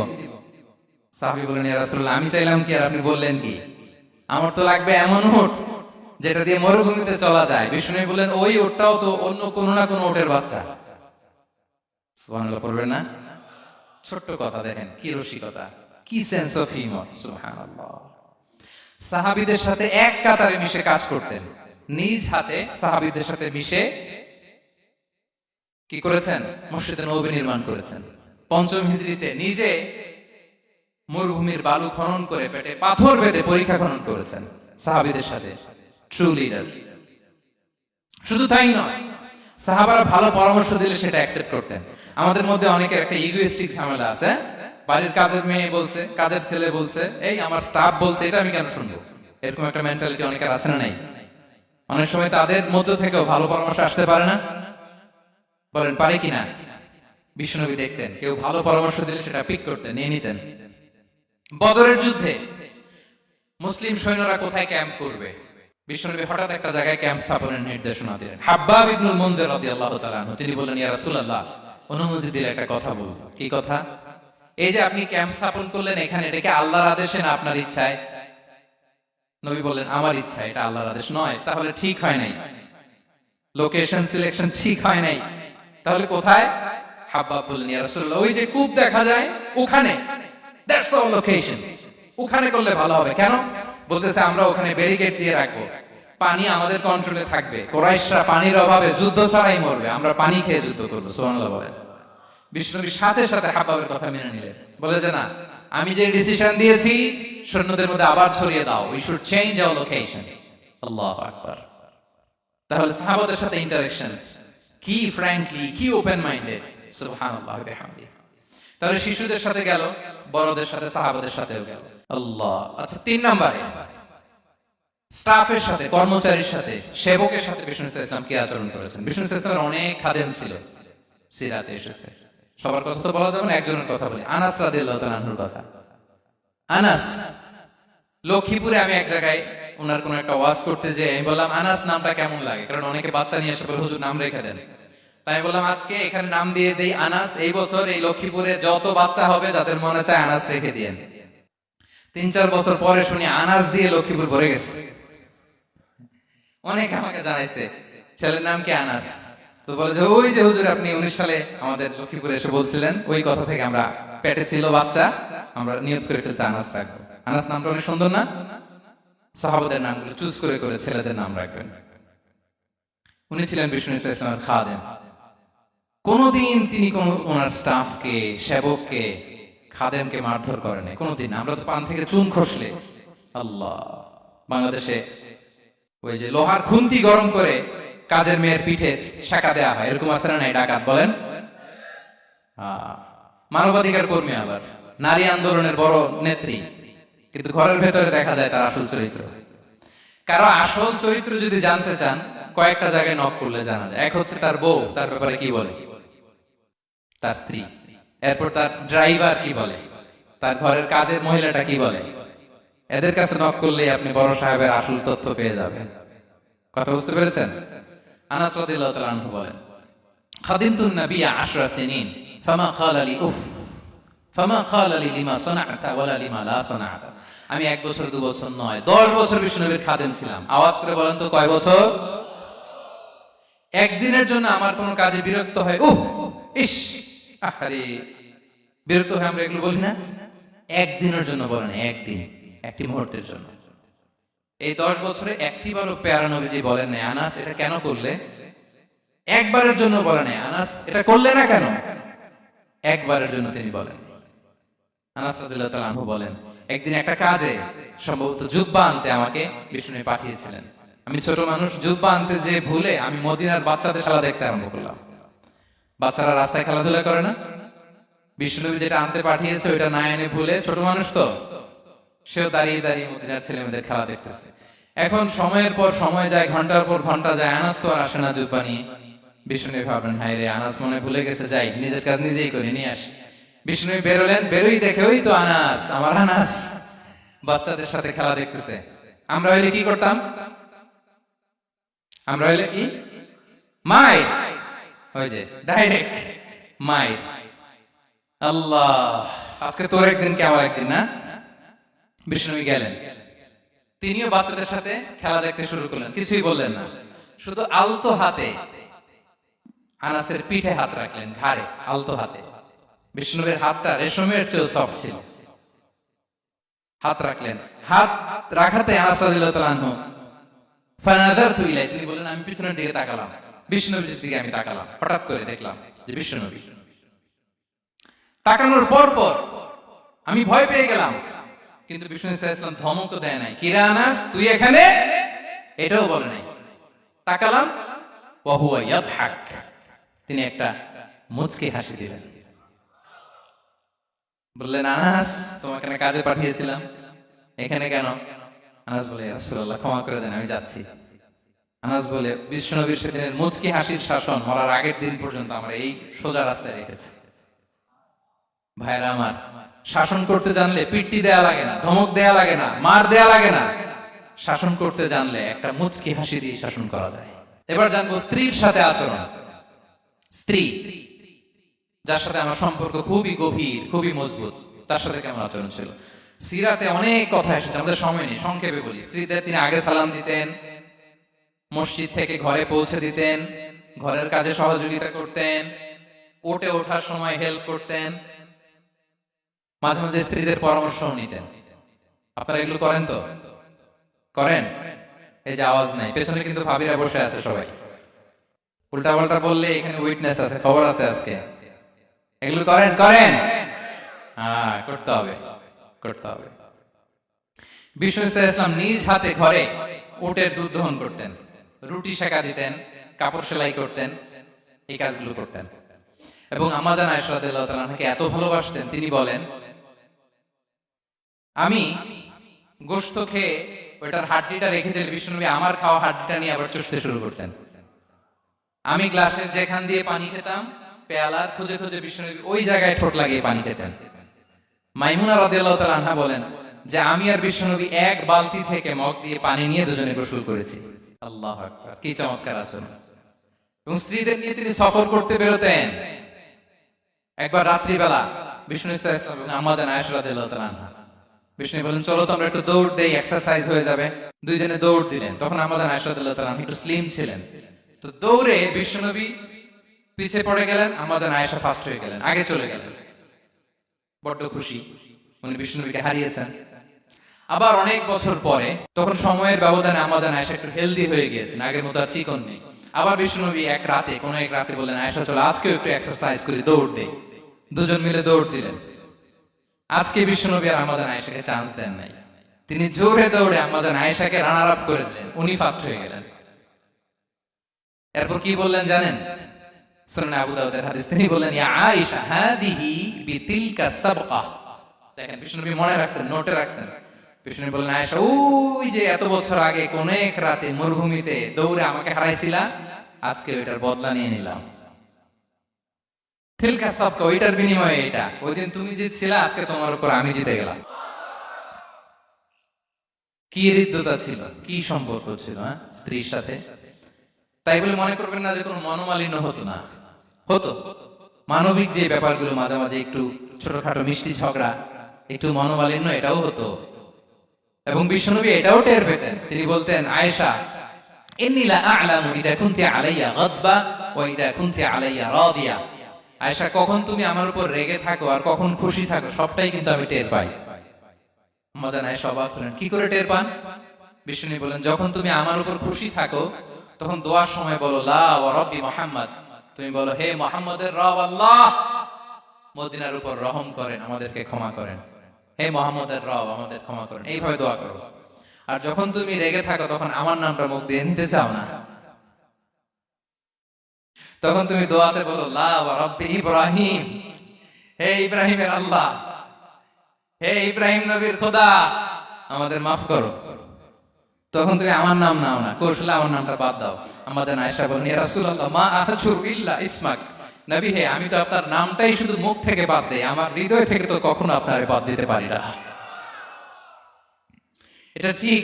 সাহাবী বলেন, ইয়া রাসূলুল্লাহ, আমি চাইলাম কি আর আপনি বললেন কি? আমার তো লাগবে এমন উট যেটা দিয়ে মরুভূমিতে চলা যায়। বিষ্ণু বলেন, ওই উটটাও তো অন্য কোনো না কোনো উটের বাচ্চা। সুবহানাল্লাহ পড়বেন না? ছোট্ট কথা, দেখেন কি রসিকতা, কি সেন্স অফ হিউমার। সুবহানাল্লাহ। সাহাবীদের সাথে এক কাতারে মিশে কাজ করতেন, নিজ হাতে সাহাবীদের সাথে মিশে কি করেছেন? মসজিদে নববী নির্মাণ করেছেন। পঞ্চম হিজরিতে নিজে মরুভূমির বালু খনন করে পেটে পাথর বেঁধে পরীক্ষা খনন করেছেন সাহাবীদের সাথে। True leader. শুধু তাই নয়, সাহাবারা ভালো পরামর্শ দিলে সেটা অ্যাকসেপ্ট করতেন। আমাদের মধ্যে অনেকের একটা ইগোইস্টিক ঝামেলা আছে, বাড়ির কাজের মেয়ে বলছে, কাজের ছেলে বলছে, এই আমার স্টাফ বলছে, এটা আমি কেন শুনবো? এরকম একটা মেন্টালিটি অনেকের আছে না নাই? অনেক সময় তাদের মধ্য থেকেও ভালো পরামর্শ আসতে পারে না, বলেন পারে কিনা? বিশ্বনবী দেখতেন, কেউ ভালো পরামর্শ দিলে সেটা পিক করতেন, নিয়ে নিতেন। বদরের যুদ্ধে মুসলিম সৈন্যরা কোথায় ক্যাম্প করবে, বিশ্বনবী হঠাৎ একটা জায়গায় ক্যাম্প স্থাপনের নির্দেশনা দিলেন। হাব্বাব ইবনুল মুনজির রাদিয়াল্লাহু তাআলা আনহু, তিনি বললেন, ইয়া রাসূলুল্লাহ, অনুমতি দিলে একটা কথা বলবো। কি কথা? এই যে আপনি ক্যাম্প স্থাপন করলেন এখানে, এটা কি আল্লাহর আদেশে না আপনার ইচ্ছায়? নবী বললেন, আমার ইচ্ছা, এটা আল্লাহর আদেশ নয়। তাহলে ঠিক হয় নাই, লোকেশন সিলেকশন ঠিক হয় নাই। তাহলে কোথায়? হাব্বাব বললেন, ইয়া রাসূলুল্লাহ, ওই যে কূপ দেখা যায় ওখানে, দ্যাটস অল লোকেশন, ওখানে করলে ভালো হবে। কেন? বলতেছে, আমরা ওখানে ব্যারিকেড দিয়ে রাখবো, পানি আমাদের কন্ট্রোলে থাকবে, কুরাইশরা পানির অভাবে যুদ্ধ ছাড়াই মরবে, আমরা পানি খেয়ে যুদ্ধ করবো। সুবহানাল্লাহ বলেন। বিষ্ণুনবী সাথে সাথে হাব্বাবের কথা মেনে নিলেন, বলে যে না, আমি যে ডিসিশন দিয়েছি সৈন্যদের মধ্যে আবার ছড়িয়ে দাও, we should change our location. আল্লাহু আকবার। তাহলে সাহাবাদের সাথে ইন্টারেকশন কি ফ্র্যাঙ্কলি, কি ওপেন মাইন্ডেড, সুবহানাল্লাহ ওয়া বিহামদিহি। তাহলে শিশুদের সাথে গেল, বড়দের সাথে, সাহাবাদের সাথেও গেল। আল্লাহ। আচ্ছা, 3 নম্বরে স্টাফের সাথে, কর্মচারীর সাথে, সেবকের সাথে বিষ্ণু ইসলাম কি আচরণ করেছেন। বিষ্ণু ইসলামের অনেক খাদেম ছিল, সিরাতে এসেছে। সবার কথা তো বলা যাবে না, একজনের কথা বলি, আনাস রাদিয়াল্লাহু তাআলা আনহুর কথা। আনাস, লক্ষ্মীপুরে আমি এক জায়গায় ওনার কোন একটা ওয়াজ করতে যে আমি বললাম আনাস নামটা কেমন লাগে, কারণ অনেকে বাচ্চা নিয়ে এসে বলে হুজুর নাম রেখে দেন। তাই আমি বললাম আজকে এখানে নাম দিয়ে দেই আনাস। এই বছর এই লক্ষ্মীপুরে যত বাচ্চা হবে যাদের মনে চায় আনাস রেখে দিয়েন। 3-4 বছর পরে শুনি আনাস দিয়ে লক্ষ্মীপুর ভরে গেছে। অনেক আমাকে জানাইছে ছেলের নাম কি আনাস। তো বলে যে ওই যে হুজুর আপনি 19 সালে আমাদের লক্ষ্মীপুরে এসে বলছিলেন, ওই কথা থেকে আমরা, পেটে ছিল বাচ্চা, আমরা নিয়ত করে ফেলছি আনাস রাখবো। আনাস নামটা অনেক সুন্দর না? সাহাবাদের নামগুলো চুজ করে করে ছেলেদের নাম রাখবেন। উনি ছিলেন বিষ্ণু ইসলামের খাদেম। কোনদিন তিনি কোন ওনার স্টাফকে, সেবককে, খাদেমকে মারধর করেন নাই কোনদিন। আমরা তো পান থেকে চুন খসলে, আল্লাহ, বাংলাদেশে ওই যে লোহার খুন্তি গরম করে কাজের মেয়ের পিঠে শাকা দেয়া হয়, এরকম আছে না নাই? ডাকাত বলেন। মানবাধিকার কর্মী, আবার নারী আন্দোলনের বড় নেত্রী, কিন্তু ঘরের ভেতরে দেখা যায় তার আসল চরিত্র। কারো আসল চরিত্র যদি জানতে চান, কয়েকটা জায়গায় নক করলে জানা যায়। এক হচ্ছে তার বউ, তার ব্যাপারে কি বলে, তার স্ত্রী। এরপর তার ড্রাইভার কি বলে, তার ঘরের কাজের মহিলাটা কি বলে। এদের কাছে নক করলে আপনি বড় সাহেবের আসল তথ্য পেয়ে যাবেন। কথা বুঝতে পেরেছেন? আনাস রাদিয়াল্লাহু তাআলা আনহু বলেন, খাদিমতুন নবিয়্য 10 সিনিন ফামা ক্বালা লি উফ ফামা ক্বালা লি লিমা সানা'তা ওয়ালা লিমা লা সানা'তা। আমি 1 বছর 2 বছর নয়, 10 বছর বিষ্ণুনবীর খাদেম ছিলাম। আওয়াজ করে বলেন তো কয় বছর? একদিনের জন্য আমার কোন কাজে বিরক্ত হয়, উফ, ইস, আরে, বিরক্ত হয়ে আমরা এগুলো বলি না? একদিনের জন্য বলেন, একদিন, একটি মুহূর্তের জন্য। এই 10 বছরে একটি বারও পেয়ারা নবীজি বলেন না আনাস এটা কেন করলে। একবারের জন্য বলেন না আনাস এটা করলে না কেন। একবারের জন্য তিনি বলেন। আনাস রাদিয়াল্লাহু তাআলা আনহু বলেন, একদিন একটা কাজে, সম্ভবত জুব্বা আনতে আমাকে বিষ্ণু পাঠিয়েছিলেন। আমি ছোট মানুষ, জুব্বা আনতে যে ভুলে আমি মদিনার বাচ্চাদের খেলা দেখতে আরম্ভ করলাম। বাচ্চারা রাস্তায় খেলাধুলা করে না? বিষ্ণু যেটা আনতে পাঠিয়েছে ওইটা না এনে ভুলে, ছোট মানুষ তো, সেও দাঁড়িয়ে দাঁড়িয়ে মদিনার ছেলেমেয়েদের খেলা দেখতেছে। এখন সময়ের পর সময় যায়, ঘন্টার পর ঘন্টা যায়, আনাস তো আর আসে না জুব্বা নিয়ে। বিষ্ণু ভাবলেন, হায় রে, আনাস মনে ভুলে গেছে, যাই নিজের কাজ নিজেই করে নিয়ে আসি। বিষ্ণু বেরোলেন, বেরোই দেখে ওই তো আনাস, আমার আনাস বাচ্চাদের সাথে খেলা দেখতেছে। আমরা হইলে কি করতাম? আমরা হইলে কি মাই, ওই যে ডাইরেক্ট মাই। আল্লাহ, আজকে তোর একদিন কি আমার একদিন না? বিষ্ণু গেলেন, তিনিও বাচ্চাদের সাথে খেলা দেখতে শুরু করলেন, কিছুই বললেন না, শুধু আলতো হাতে আনাসের পিঠে হাত রাখলেন, ঘাড়ে আলতো হাতে। বিষ্ণুর হাতটা রেশমের চেয়েও সফট ছিল। হাত রাখলেন, হাত রাখাতে আনাস রাদিয়াল্লাহু তাআলা আনহু ফানাযারতু ইলাইহি, তিনি বলেন আমি পিছনের দিকে তাকালাম, বিষ্ণুনবীর দিকে আমি তাকালাম। হঠাৎ করে দেখলাম যে বিষ্ণুনবী। তাকানোর পর পর আমি ভয় পেয়ে গেলাম, কিন্তু বিষ্ণু সাল্লাল্লাহু আলাইহি ওয়াসাল্লাম ধমকও দেয় নাই, কিরা আনাস তুই এখানে, এটাও বলে নাই। তাকালাম, ওয়া হুয়া ইয়াদহাক, তিনি একটা মুচকি হাসি দিলেন। বললেন, আনাস তোমাকে না কাজে পাঠিয়েছিলাম, এখানে কেন? আনাস বলে, ইয়া রাসূলুল্লাহ ক্ষমা করে দেন, আমি যাচ্ছি। আনাস বলে, বিশ্বনবীর সেদিনের মুচকি হাসির শাসন মরার আগের দিন পর্যন্ত আমরা এই সোজা রাস্তায় রেখেছি। ভাইরা আমার, শাসন করতে জানলে পিট্টি দেয়া লাগে না, ধমক দেয়া লাগে না, মার দেয়া লাগে না। শাসন করতে জানলে একটা মুচকি হাসি দিয়ে শাসন করা যায়। এবার জানবো স্ত্রীর সাথে আচরণ। স্ত্রী, যার সাথে আমার সম্পর্ক খুবই গভীর, খুবই মজবুত, তার সাথে কেমন আচরণ ছিল। সিরাতে অনেক কথা এসেছে, আমাদের সময় নেই, সংক্ষেপে বলি। স্ত্রীদের তিনি আগে সালাম দিতেন, মসজিদ থেকে ঘরে পৌঁছে দিতেন, ঘরের কাজে সহযোগিতা করতেন, ওঠে ওঠার সময় হেল্প করতেন, মাঝে মাঝে স্ত্রীদের পরামর্শ নিতেন। আপনারা এগুলো করেন তো? করেন? এই যে আওয়াজ নাই, পেছনে কিন্তু ভাবিরা বসে আছে সবাই। উল্টা পাল্টা বললে এখানে উইটনেস আছে, খবর আছে আজকে। এগুলো করেন করেন? হ্যাঁ, করতে হবে, করতে হবে। বিষ্ণু ইসলাম নিজ হাতে ঘরে উটের দুধ দহন করতেন, রুটি সেকা দিতেন, কাপড় সেলাই করতেন, এই কাজগুলো করতেন। এবং আম্মা জান আয়েশা রাদিয়াল্লাহু তাআলা আনহাকে এত ভালোবাসতেন, তিনি বলেন, আমি গোশত খেয়ে ওইটার হাড্ডিটা রেখে দিলে বিষ্ণুনবী আমার খাওয়া হাড্ডিটা নিয়ে আবার চুষতে শুরু করতেন। আমি গ্লাসের যেখান দিয়ে পানি খেতাম, পেয়ালার খুঁজে খুঁজে বিষ্ণুনবী ওই জায়গায় ঠোঁট লাগিয়ে পানি খেতেন। মাইমুনা রাদিয়াল্লাহু তাআলা আনহা বলেন যে আমি আর বিষ্ণুনবী এক বালতি থেকে মগ দিয়ে পানি নিয়ে দুজনে গোসল করেছি। আল্লাহু আকবার, কি চমৎকার আচরণ! এবং স্ত্রীদের নিয়ে তিনি সফর করতে বেরোতেন। একবার রাত্রিবেলা বিষ্ণু ইসলাম এবং আম্মা জান আয়েশা রাদিয়াল্লাহু তাআলা আনহা, বিষ্ণু বলেন চলো তো আমরা একটু দৌড় দেই, এক্সারসাইজ হয়ে যাবে। দুইজনে দৌড় দিলেন। তখন আম্মা জান আয়েশা রাদিয়াল্লাহু তাআলা আনহা একটু স্লিম ছিলেন, তো দৌড়ে বিষ্ণুনবী পিছে পড়ে গেলেন, আম্মা জান আয়েশা ফার্স্ট হয়ে গেলেন, আগে চলে গেলেন। বড্ড খুশি, উনি বিষ্ণুনবীকে হারিয়েছেন। আবার অনেক বছর পরে, তখন সময়ের ব্যবধানে আম্মা জান আয়েশা একটু হেলদি হয়ে গিয়েছেন, আগের মতো আর চিকন নেই। আবার বিষ্ণুনবী এক রাতে বললেন, আয়েশা চলো আজকেও একটু এক্সারসাইজ করি, দৌড় দেই। দুজন মিলে দৌড় দিলেন। আজকে বিষ্ণুনবী আর আম্মা জান আয়েশাকে চান্স দেন নাই, তিনি জোরে দৌড়ে আম্মা জান আয়েশাকে রানার আপ করে দিলেন, উনি ফার্স্ট হয়ে গেলেন। এরপর কি বললেন জানেন? সুনান আবু দাউদের হাদিস, তিনি বললেন, ইয়া আয়েশা হাদিহি বিতিলকা সাবকা। দেখেন বিষ্ণুনবী মনে রাখছেন, নোটে রাখছেন। বিষ্ণুনবী বললেন, আয়েশা ওই যে এত বছর আগে কোন এক রাতে মরুভূমিতে দৌড়ে আমাকে হারাইছিলা, আজকে ওইটার বদলা নিয়ে নিলাম। তিলকা সাবকা, ওইটার বিনিময়ে এটা। ওই দিন তুমি জিতছিলা, আজকে তোমার উপর আমি জিতে গেলাম। কি হৃদ্যতা ছিল, কি সম্পর্ক ছিল স্ত্রীর সাথে। তাই বলে মনে করবেন না যে কোনো মনোমালিন্য হতো না, হতো। মানবিক যে ব্যাপারগুলো, মাঝে মাঝে একটু ছোটখাটো মিষ্টি ঝগড়া, একটু মনোমালিন্য, এটাও হতো। এবং বিশ্বনবী এটাও টের পেতেন। তিনি বলতেন, আয়েশা ইন্নী লা আ'লামু ইযা কুনতি আলাইয়া গাদবা ওয়া ইযা কুনতি আলাইয়া রাদিয়া। আয়েশা, কখন তুমি আমার উপর রেগে থাকো আর কখন খুশি থাকো, সবটাই কিন্তু আমি টের পাই। আম্মা জান আয়েশা অবাক হলেন, কি করে টের পান? বিষ্ণু বলেন, যখন তুমি আমার উপর খুশি থাকো তখন দোয়ার সময় বলো লা ওয়া রাব্বি মুহাম্মদ, তুমি বলো হে মুহাম্মদের রব আল্লাহ, মদিনার উপর রহম করেন, আমাদেরকে ক্ষমা করেন। হে মুহাম্মদের রব, আমাদের ক্ষমা করেন, এইভাবে দোয়া করো। আর যখন তুমি রেগে থাকো তখন আমার নামটা মুখ দিয়ে নিতে চাও না, তখন তুমি দোয়াতে বলো লা ওয়া রাব্বি ইব্রাহিম, হে ইব্রাহিমের আল্লাহ, হে ইব্রাহিম নবীর খোদা, আমাদের মাফ করো। তখন তুমি আমার নাম নাও না, কৌশলে আমার নামটা বাদ দাও। আমাদের আয়েশা বলেন, ইয়া রাসূলুল্লাহ মা আহজুর ইল্লা ইসমাক, নবী হে আমি তো আপনার নামটাই শুধু মুখ থেকে বাদ দেই, আমার হৃদয় থেকে তো কখনো আপনারে বাদ দিতে পারি না। এটা ঠিক,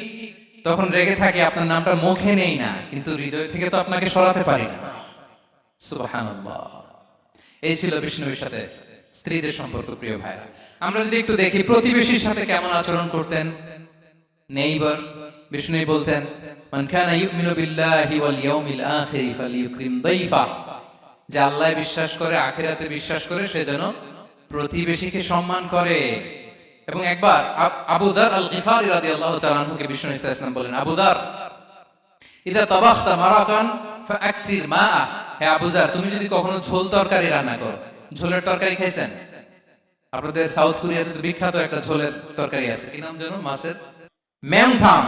তখন রেগে থাকি, আপনার নামটা মুখে নেই না, কিন্তু হৃদয় থেকে তো আপনাকে সরাতে পারি না। সুবহানাল্লাহ। এই ছিল বিষ্ণুর সাথে স্ত্রীদের সম্পর্ক। প্রিয় ভাইরা, আমরা যদি একটু দেখি প্রতিবেশীর সাথে কেমন আচরণ করতেন। নেইবার, বিষ্ণু বলতেন, মান কানা ইউমিনু বিল্লাহি ওয়াল ইয়াউমিল আখির ফালইউকরিম দাইফা, যে আল্লাহ বিশ্বাস করে, আখিরাতে বিশ্বাস করে, সে যেন প্রতিবেশীকে সম্মান করে। এবং একবার আবু যার আল গিফারি রাদিয়াল্লাহু তাআলা আনহুকে বিষ্ণু ইসলাম বলেন, আবু যার ইযা তাবাখতা মারাকান ফাআকসির মাআ, হে আবু যার তুমি যদি কখনো ঝোল তরকারি রান্না করো, ঝোলের তরকারি খাইছেন? আপনাদের সাউথ কোরিয়াতে তো বিখ্যাত একটা ঝোলের তরকারি আছে, কি নাম যেন, মাছের মেমথাম।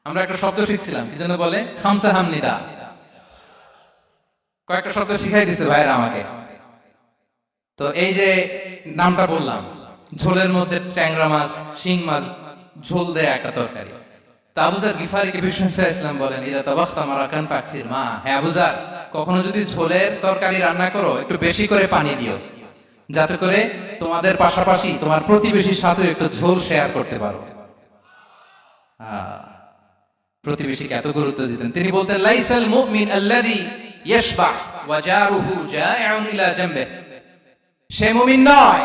আমরা একটা শব্দ শিখছিলাম, কি যেন বলে, খামসা হামনিদা। কয়েকটা শব্দ শিখাই দিছে ভাইরা আমাকে। তো এই যে নামটা বললাম, ঝোলের মধ্যে ট্যাংরা মাছ, শিং মাছ ঝোল দেয় একটা তরকারি। তা আবু যার গিফারিকে বিষ্ণু ইসলাম বলেন, ইদা তাবাখতা মারাকান ফাকসির মা, হে আবু যার কখনো যদি ঝোলের তরকারি রান্না করো একটু বেশি করে পানি দিও, যাতে করে তোমাদের পাশাপাশি তোমার প্রতিবেশীর সাথে একটু ঝোল শেয়ার করতে পারো। প্রতিবেশীকে এত গুরুত্ব দিতেন। তিনি বলতেন, লাইসাল মুমিন আল্লাযী ইয়াশবা ওয়া জারুহু জাইউন ইলা জামবিহি, সে মুমিন নয়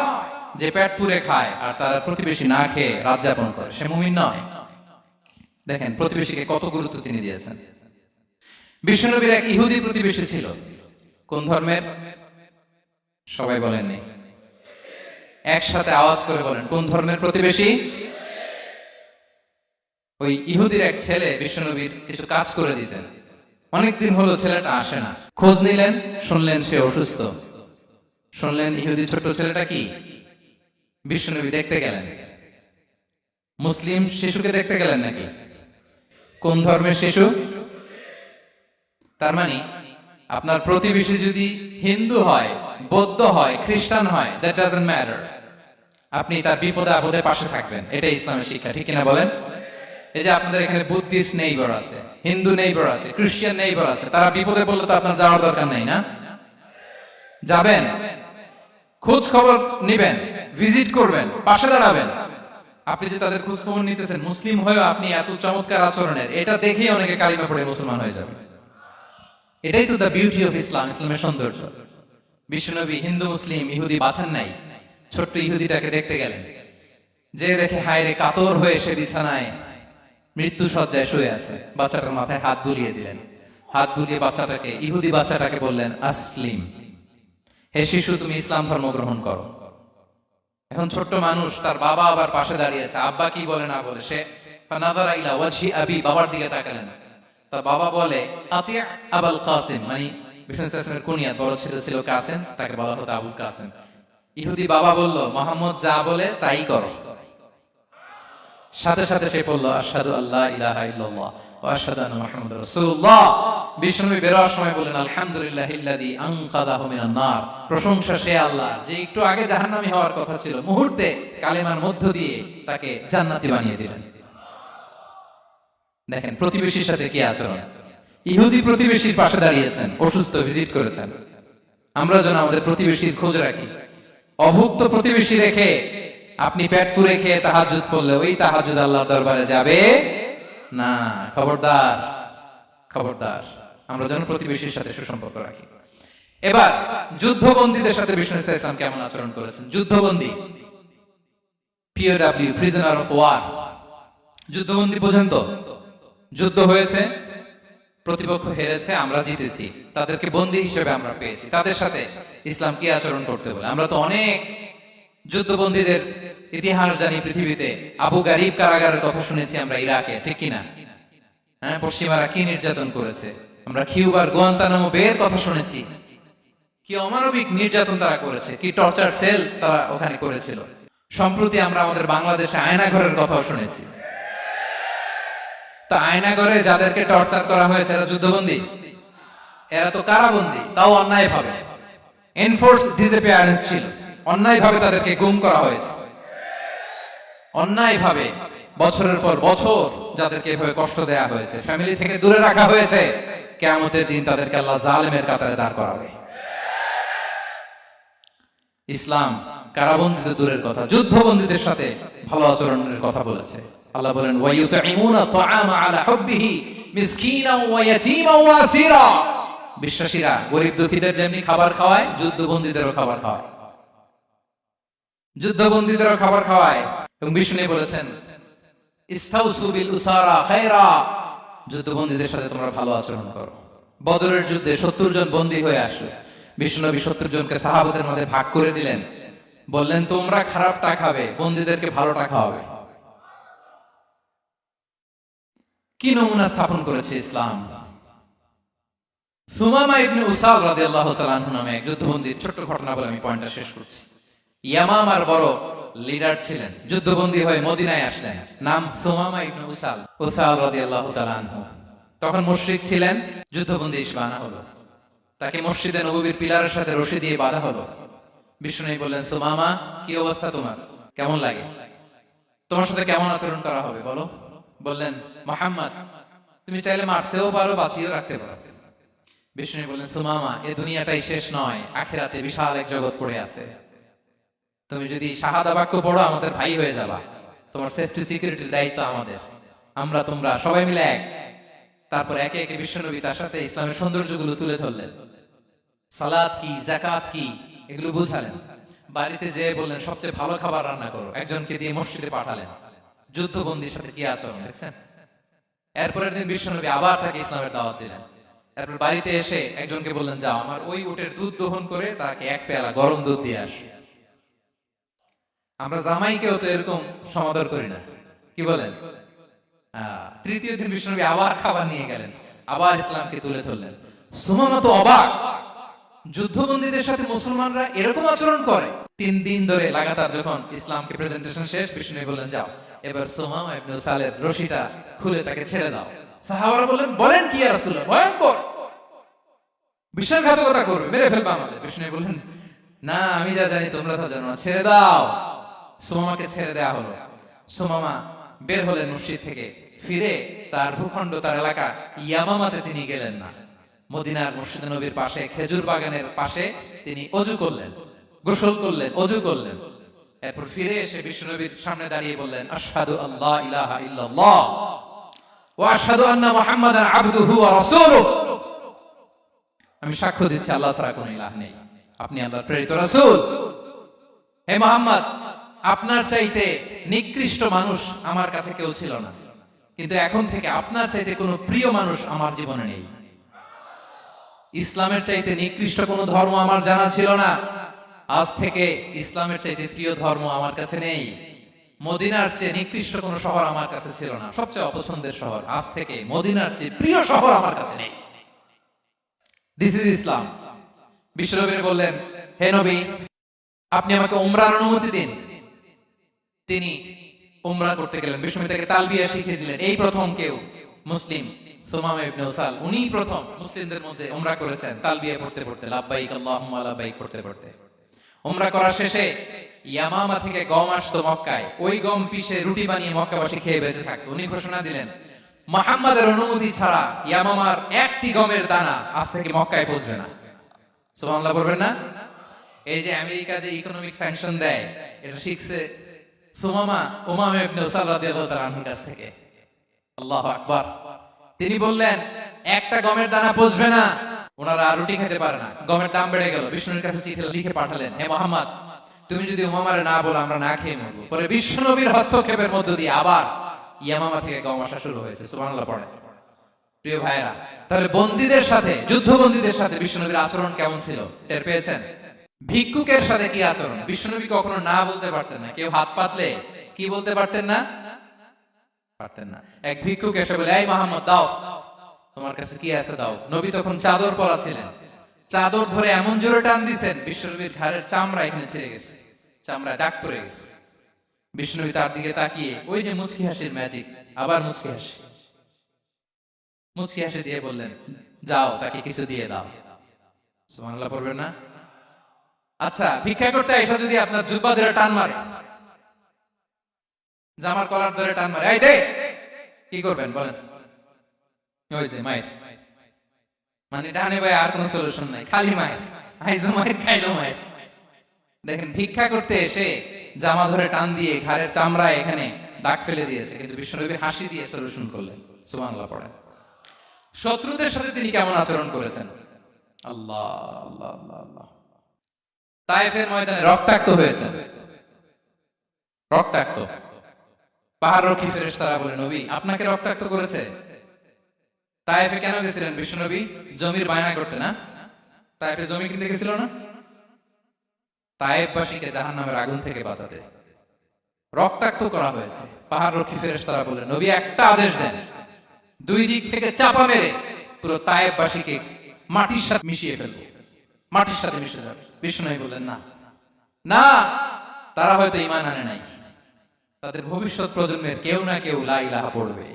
যে পেট পুরে খায় আর তার প্রতিবেশী না খেয়ে রাত যাপন করে, সে মুমিন নয়। দেখেন প্রতিবেশীকে কত গুরুত্ব তিনি দিয়েছেন। বিশ্বনবীর এক ইহুদি প্রতিবেশী ছিল। কোন ধর্মের? সবাই বলেননি, একসাথে আওয়াজ করে বলেন, কোন ধর্মের প্রতিবেশী? ওই ইহুদির এক ছেলে বিশ্বনবীর কিছু কাজ করে দিতেন। অনেকদিন হলো ছেলেটা আসে না। খোঁজ নিলেন, শুনলেন সে অসুস্থ। শুনলেন ইহুদি ছোট্ট ছেলেটা কি বিশ্বনবী দেখতে গেলেন। মুসলিম শিশুকে দেখতে গেলেন নাকি? কোন ধর্মের শিশু? তার মানে আপনার প্রতিবেশী যদি হিন্দু হয়, বৌদ্ধ হয়, খ্রিস্টান হয়, দ্যাট ডাজন্ট ম্যাটার, আপনি তার বিপদে আপদে পাশে থাকবেন। এটাই ইসলামের শিক্ষা, ঠিক কিনা বলেন? এই যে আপনাদের এখানে বুদ্ধিস্ট নেইবার আছে, হিন্দু নেইবার আছে, খ্রিস্টান নেইবার আছে, তারা বিপদে পড়লে তো আপনার যাওয়ার দরকার নেই, না? যাবেন, খোঁজ খবর নিবেন, ভিজিট করবেন, পাশে দাঁড়াবেন। আপনি যে তাদের খোঁজ খবর নিতেছেন, মুসলিম হয়েও আপনি এত চমৎকার আচরণের, এটা দেখেই অনেকে কালিমা পড়ে মুসলমান হয়ে যাবে। এটাই তো দ্য বিউটি অফ ইসলাম, ইসলামের সৌন্দর্য। বিশ্বনবী হিন্দু মুসলিম ইহুদি বাছেন নাই, ছোট্ট ইহুদিটাকে দেখতে গেলেন, যে দেখে হায়রে কাতর হয়ে সে বিছানায় মৃত্যু সজ্জায় শুয়ে আছে। বাচ্চাটার মাথায় হাত বুলিয়ে দিলেন, হাত বুলিয়ে বাচ্চাটাকে, ইহুদি বাচ্চাটাকে বললেন, আসলিম, হে শিশু তুমি ইসলাম ধর্ম গ্রহণ করো। এখন ছোট্ট মানুষ, তার বাবা আবার পাশে দাঁড়িয়ে আছে, আব্বা কি বলে না বলে, সে ফানাযারা ইলা ওয়াজহি আবি, বাবার দিকে তাকালেন। তার বাবা বলে আতি আবুল কাসিম, মানে বিষ্ণু সাল্লাল্লাহু কুনিয়াত, বড় ছেলে ছিল কাসিম, তাকে বলা হতো আবুল কাসিম। ইহুদি বাবা বলল, মুহাম্মদ যা বলে তাই করো। সাথে সাথে সে বলল, আশহাদু আল্লা ইলাহা ইল্লাল্লাহ ওয়া আশহাদু আন্না মুহাম্মাদুর রাসূলুল্লাহ। বিষ্ণু বেরোয়ার সময় বললেন, আলহামদুলিল্লাহিল্লাযী আনকাযাহু মিনান নার, প্রশংসা সে আল্লাহ যে একটু আগে জাহান্নামী হওয়ার কথা ছিল, মুহূর্তে কালেমার মধ্য দিয়ে তাকে জান্নাতি বানিয়ে দিলেন। দেখেন প্রতিবেশীর সাথে কি আচরণ। ইহুদি প্রতিবেশীর পাশে দাঁড়িয়েছেন, অসুস্থ, ভিজিট করেছেন। আমরা যেন আমাদের প্রতিবেশীর খোঁজ রাখি। অভুক্ত প্রতিবেশী রেখে আপনি পেট পুরে খেয়ে তাহাজ্জুদ করলে ওই তাহাজ্জুদ আল্লাহর দরবারে যাবে না। খবরদার, খবরদার, আমরা যেন প্রতিবেশীর সাথে সুসম্পর্ক রাখি। এবার যুদ্ধবন্দীদের সাথে বিষ্ণু ইসলাম কেমন আচরণ করেছেন। যুদ্ধবন্দী, POW, প্রিজনার অফ ওয়ার, যুদ্ধবন্দী বোঝেন তো? যুদ্ধ হয়েছে, প্রতিপক্ষ হেরেছে, আমরা জিতেছি, তাদেরকে বন্দী হিসেবে আমরা পেয়েছি, তাদের সাথে ইসলাম কি আচরণ করতে বলে। আমরা তো অনেক যুদ্ধবন্দীদের ইতিহাস জানি পৃথিবীতে। আবু গারিব কারাগারের কথা শুনেছি আমরা ইরাকে, ঠিক কিনা? হ্যাঁ, পশ্চিমারা কি নির্যাতন করেছে। আমরা কিউবার গুয়ান্তানামো বের কথা শুনেছি, কি অমানবিক নির্যাতন তারা করেছে, কি টর্চার সেল তারা ওখানে করেছিল। সম্প্রতি আমরা আমাদের বাংলাদেশে আয়নাঘরের কথাও শুনেছি। তা আয়নাঘরে যাদেরকে টর্চার করা হয়েছে এরা যুদ্ধবন্দী? এরা তো কারাবন্দী, তাও অন্যায় ভাবে। এনফোর্স ডিসঅ্যাপিয়ারেন্স ছিল, অন্যায় ভাবে তাদেরকে গুম করা হয়েছে। অন্যায় ভাবে বছরের পর বছর যাদেরকে এভাবে কষ্ট দেয়া হয়েছে, ফ্যামিলি থেকে দূরে রাখা হয়েছে, কিয়ামতের দিন তাদেরকে আল্লাহ জালেমের কাতারে দাঁড় করাবে। ইসলাম কারাবন্দীতে দূরের কথা, যুদ্ধবন্দীদের সাথে ভালো আচরণের কথা বলেছে। আল্লাহ বলেন, ওয়ায়ুতঈমুনা তাআমা আলা হুব্বিহি মিসকিনাও ওয়া ইয়াতীমান ওয়া আসীরা। বিশ্বাসীরা গরীব দুঃখীদের যেমনি খাবার খাওয়ায়, যুদ্ধবন্দীদেরও খাবার খাওয়ায়, যুদ্ধবন্দীদেরও খাবার খাওয়ায়। এবং বিষ্ণু বলেছেন, ইস্তাউসু বিল উসারা খায়রা, যুদ্ধবন্দীদের সাথে তোমরা ভালো আচরণ করো। বদরের যুদ্ধে 70 জন বন্দী হয়ে আসলো। বিষ্ণুনবী 70 জনকে সাহাবাদের মধ্যে ভাগ করে দিলেন, বললেন তোমরা খারাপটা খাবে, বন্দীদেরকে ভালোটা খাওয়াবে। কি নমুনা স্থাপন করেছে ইসলাম। সুমামা ইবনে উসাল রাদিয়াল্লাহু তাআলা আনহু নামে এক যুদ্ধবন্দীর ছোট্ট ঘটনা বলে আমি পয়েন্টটা শেষ করছি। ইয়ামামার বড় লিডার ছিলেন, যুদ্ধবন্দী হয়ে মদিনায় আসলেন, নাম সুমামা ইবনে উসাল রাদিয়াল্লাহু তাআলা আনহু। তখন মুশরিক ছিলেন, যুদ্ধবন্দী বানা হলো, তাকে মসজিদে নববীর পিলারের সাথে রশি দিয়ে বাঁধা হলো। বিষ্ণু বললেন, সুমামা কি অবস্থা তোমার, কেমন লাগে, তোমার সাথে কেমন আচরণ করা হবে বলো। বললেন, মুহাম্মদ তুমি চাইলে মারতেও পারো, বাঁচিয়েও রাখতে পারো। বিষ্ণু বললেন, সুমামা এ দুনিয়াটাই শেষ নয়, আখিরাতে বিশাল এক জগৎ পড়ে আছে। তুমি যদি শাহাদা বাক্য পড়ো আমাদের ভাই হয়ে যাবা, তোমার সেফটি সিকিউরিটির দায়িত্ব আমাদের, আমরা তোমরা সবাই মিলে এক। তারপর একে একে বিশ্বনবী তার সাথে ইসলামের সৌন্দর্যগুলো তুলে ধরলেন। সালাত কি, যাকাত কি, এগুলো বুঝালেন। বাড়িতে যেয়ে বললেন সবচেয়ে ভালো খাবার রান্না করো, একজনকে দিয়ে মসজিদে পাঠালেন। যুদ্ধবন্দীর সাথে কি আচরণ দেখছেন। এরপরের দিন বিশ্বনবী আবার তাকে ইসলামের দাওয়াত দিলেন। এরপর বাড়িতে এসে একজনকে বললেন, যাও আমার ওই উটের দুধ দহন করে তাকে এক পেয়ালা গরম দুধ দিয়ে আস। আমরা জামাইকেও তো এরকম সমাদর করি না, কি বলেন। তৃতীয় দিন বিষ্ণুনবী আবার খাবার নিয়ে গেলেন, আবার ইসলামকে তুলে ধরলেন। সুমামা তো অবাক, যুদ্ধবন্দীদের সাথে মুসলমানরা এরকম আচরণ করে। 3 দিন ধরে লাগাতার যখন ইসলামকে প্রেজেন্টেশন শেষ, বিষ্ণু বললেন যাও এবার সুমামা ইবনে উসালের রশিটা খুলে তাকে ছেড়ে দাও। সাহাবারা বলেন কি ইয়া রাসূলুল্লাহ, ভয়ঙ্কর, বিশ্বাসঘাতকতা করবে, মেরে ফেলবে আমাদের। বিষ্ণু বললেন না, আমি যা জানি তোমরা তা জানো না, ছেড়ে দাও। সুমামাকে ছেড়ে দেওয়া হলো। সুমামা বের হলেন মসজিদ থেকে, ফিরে তার ভূখণ্ড, তার এলাকা ইয়ামামাতে তিনি গেলেন না। মদিনার মসজিদে নবীর পাশে খেজুর বাগানের পাশে তিনি অজু করলেন, গোসল করলেন, অজু করলেন। এরপর ফিরে এসে বিশ্বনবীর সামনে দাঁড়িয়ে বললেন আশহাদু আল্লা ইলাহা ইল্লাল্লাহ ওয়া আশহাদু আন্না মুহাম্মাদান আবদুহু ওয়া রাসূলুহু। আমি সাক্ষ্য দিচ্ছি আল্লাহ ছাড়া কোনো ইলাহ নেই, আপনি আল্লাহর প্রেরিত রাসূল। হে মুহাম্মদ, আপনার চাইতে নিকৃষ্ট মানুষ আমার কাছে কেউ ছিল না, কিন্তু এখন থেকে আপনার চাইতে কোনো প্রিয় মানুষ আমার জীবনে নেই। ইসলামের চাইতে নিকৃষ্ট কোনো ধর্ম আমার জানা ছিল না, আজ থেকে ইসলামের চাইতে প্রিয় ধর্ম আমার কাছে নেই। মদিনার চেয়ে নিকৃষ্ট কোনো শহর আমার কাছে ছিল না, সবচেয়ে অপছন্দের শহর, আজ থেকে মদিনার চেয়ে প্রিয় শহর আমার কাছে নেই। দিস ইজ ইসলাম। বিশ্বনবী বললেন হে নবী, আপনি আমাকে উমরার অনুমতি দিন। তিনি উমরা করতে গেলেন, বিশ্বনবী তাকে তালবিয়া শিখিয়ে দিলেন। এই প্রথম কেউ মুসলিম সুমামা ইবনে উসাল, উনি প্রথম মুসলিমদের মধ্যে উমরা করেছেন তালবিয়া পড়তে পড়তে, লাব্বাইক আল্লাহুম্মা লাব্বাইক পড়তে পড়তে। উমরা করা শেষে ইয়ামামা থেকে গম আসতো মক্কায়, ওই গম পিষে রুটি বানিয়ে মক্কাবাসী খেয়ে বেঁচে থাকতো। উনি ঘোষণা দিলেন মুহাম্মাদের অনুমতি ছাড়া ইয়ামামার একটি গমের দানা আজ থেকে মক্কায় পৌঁছবে না। সুবহানাল্লাহ বলবেন না? এই যে আমেরিকা যে ইকোনমিক স্যাংশন দেয়, এটা শিখছে সুমামা উমামা ইবনে উসাল রাদিয়াল্লাহু তাআলা আনহুর কাছ থেকে। আল্লাহু আকবার। তিনি বললেন একটা গমের দানা পৌঁছবে না, ওনারা আর রুটি খেতে পারে না, গমের দাম বেড়ে গেল। বিষ্ণুর কাছে চিঠি লিখে পাঠালেন, হে মুহাম্মদ, তুমি যদি উমামারে না বলো আমরা না খেয়ে মরবো। পরে বিশ্বনবীর হস্তক্ষেপের মধ্য দিয়ে আবার ইয়ামামা থেকে গম আসা শুরু হয়েছে। সুবহানাল্লাহ পড়ে। প্রিয় ভাইরা, তাহলে বন্দীদের সাথে, যুদ্ধবন্দীদের সাথে বিশ্বনবীর আচরণ কেমন ছিল টের পেয়েছেন? ভিক্ষুকের সাথে কি আচরণ? বিশ্বনবী কখনো না বলতে পারতেন না। কেউ হাত পাতলে কি বলতে পারতেন না? পারতেন না। এক ভিক্ষুক এসে বলে, এই মুহাম্মদ দাও, তোমার কাছে কি আছে দাও। নবী তখন চাদর পরা ছিলেন, চাদর ধরে এমন জোরে টান দিছেন বিশ্বনবীর ঘাড়ের চামড়া এখানে ছিঁড়ে গেছে, চামড়ায় দাগ পড়ে গেছে। বিশ্বনবী তার দিকে তাকিয়ে ওই যে মুচকি হাসির ম্যাজিক, আবার মুচকি হাসি, মুচকি হাসি দিয়ে বললেন যাও তাকে কিছু দিয়ে দাও। সুবহানাল্লাহ পড়বেন না? আচ্ছা, ভিক্ষা করতে এসে যদি আপনার জুব্বা ধরে টান মারে, জামার কলার ধরে টান মারে, এই দে, কি করবেন বলেন? ওই যে মায়ের, মানে ডানে ভাই আর কোন সলিউশন নাই, খালি মায়ের, আইজো মায়ের খাইলো মায়ের। দেখেন ভিক্ষা করতে এসে জামা ধরে টান দিয়ে ঘাড়ের চামড়ায় এখানে দাগ ফেলে দিয়েছে, কিন্তু বিশ্বনবী হাসি দিয়ে সলিউশন করলেন। সুবহানাল্লাহ পড়েন। শত্রুদের সাথে তিনি কেমন আচরণ করেছেন? আল্লাহ আল্লাহ আল্লাহ আল্লাহ। তায়েফের ময়দানে রক্তাক্ত হয়েছে, রক্তাক্ত। পাহাড়রক্ষী ফেরেশতারা বলে, নবী আপনাকে রক্তাক্ত করেছে? তায়েফে কেন গেছিলেন বিশ্বনবী? জমির বায়না করতে না? তায়েফে জমি কিনতে গেছিল না? তায়েফবাসীকে জাহান্নামের আগুন থেকে বাঁচাতে রক্তাক্ত করা হয়েছে। পাহাড়রক্ষী ফেরেশতারা বলে, নবী একটা আদেশ দেন, দুই দিক থেকে চাপা মেরে পুরো তায়েফবাসীকে মাটির সাথে মিশিয়ে ফেলবে, মাটির সাথে মিশে যাবে। বিশ্বনবী বললেন না না, তারা হয়তো ঈমান আনে নাই, তাদের ভবিষ্যৎ প্রজন্মের কেউ না কেউ লা ইলাহা পড়বে,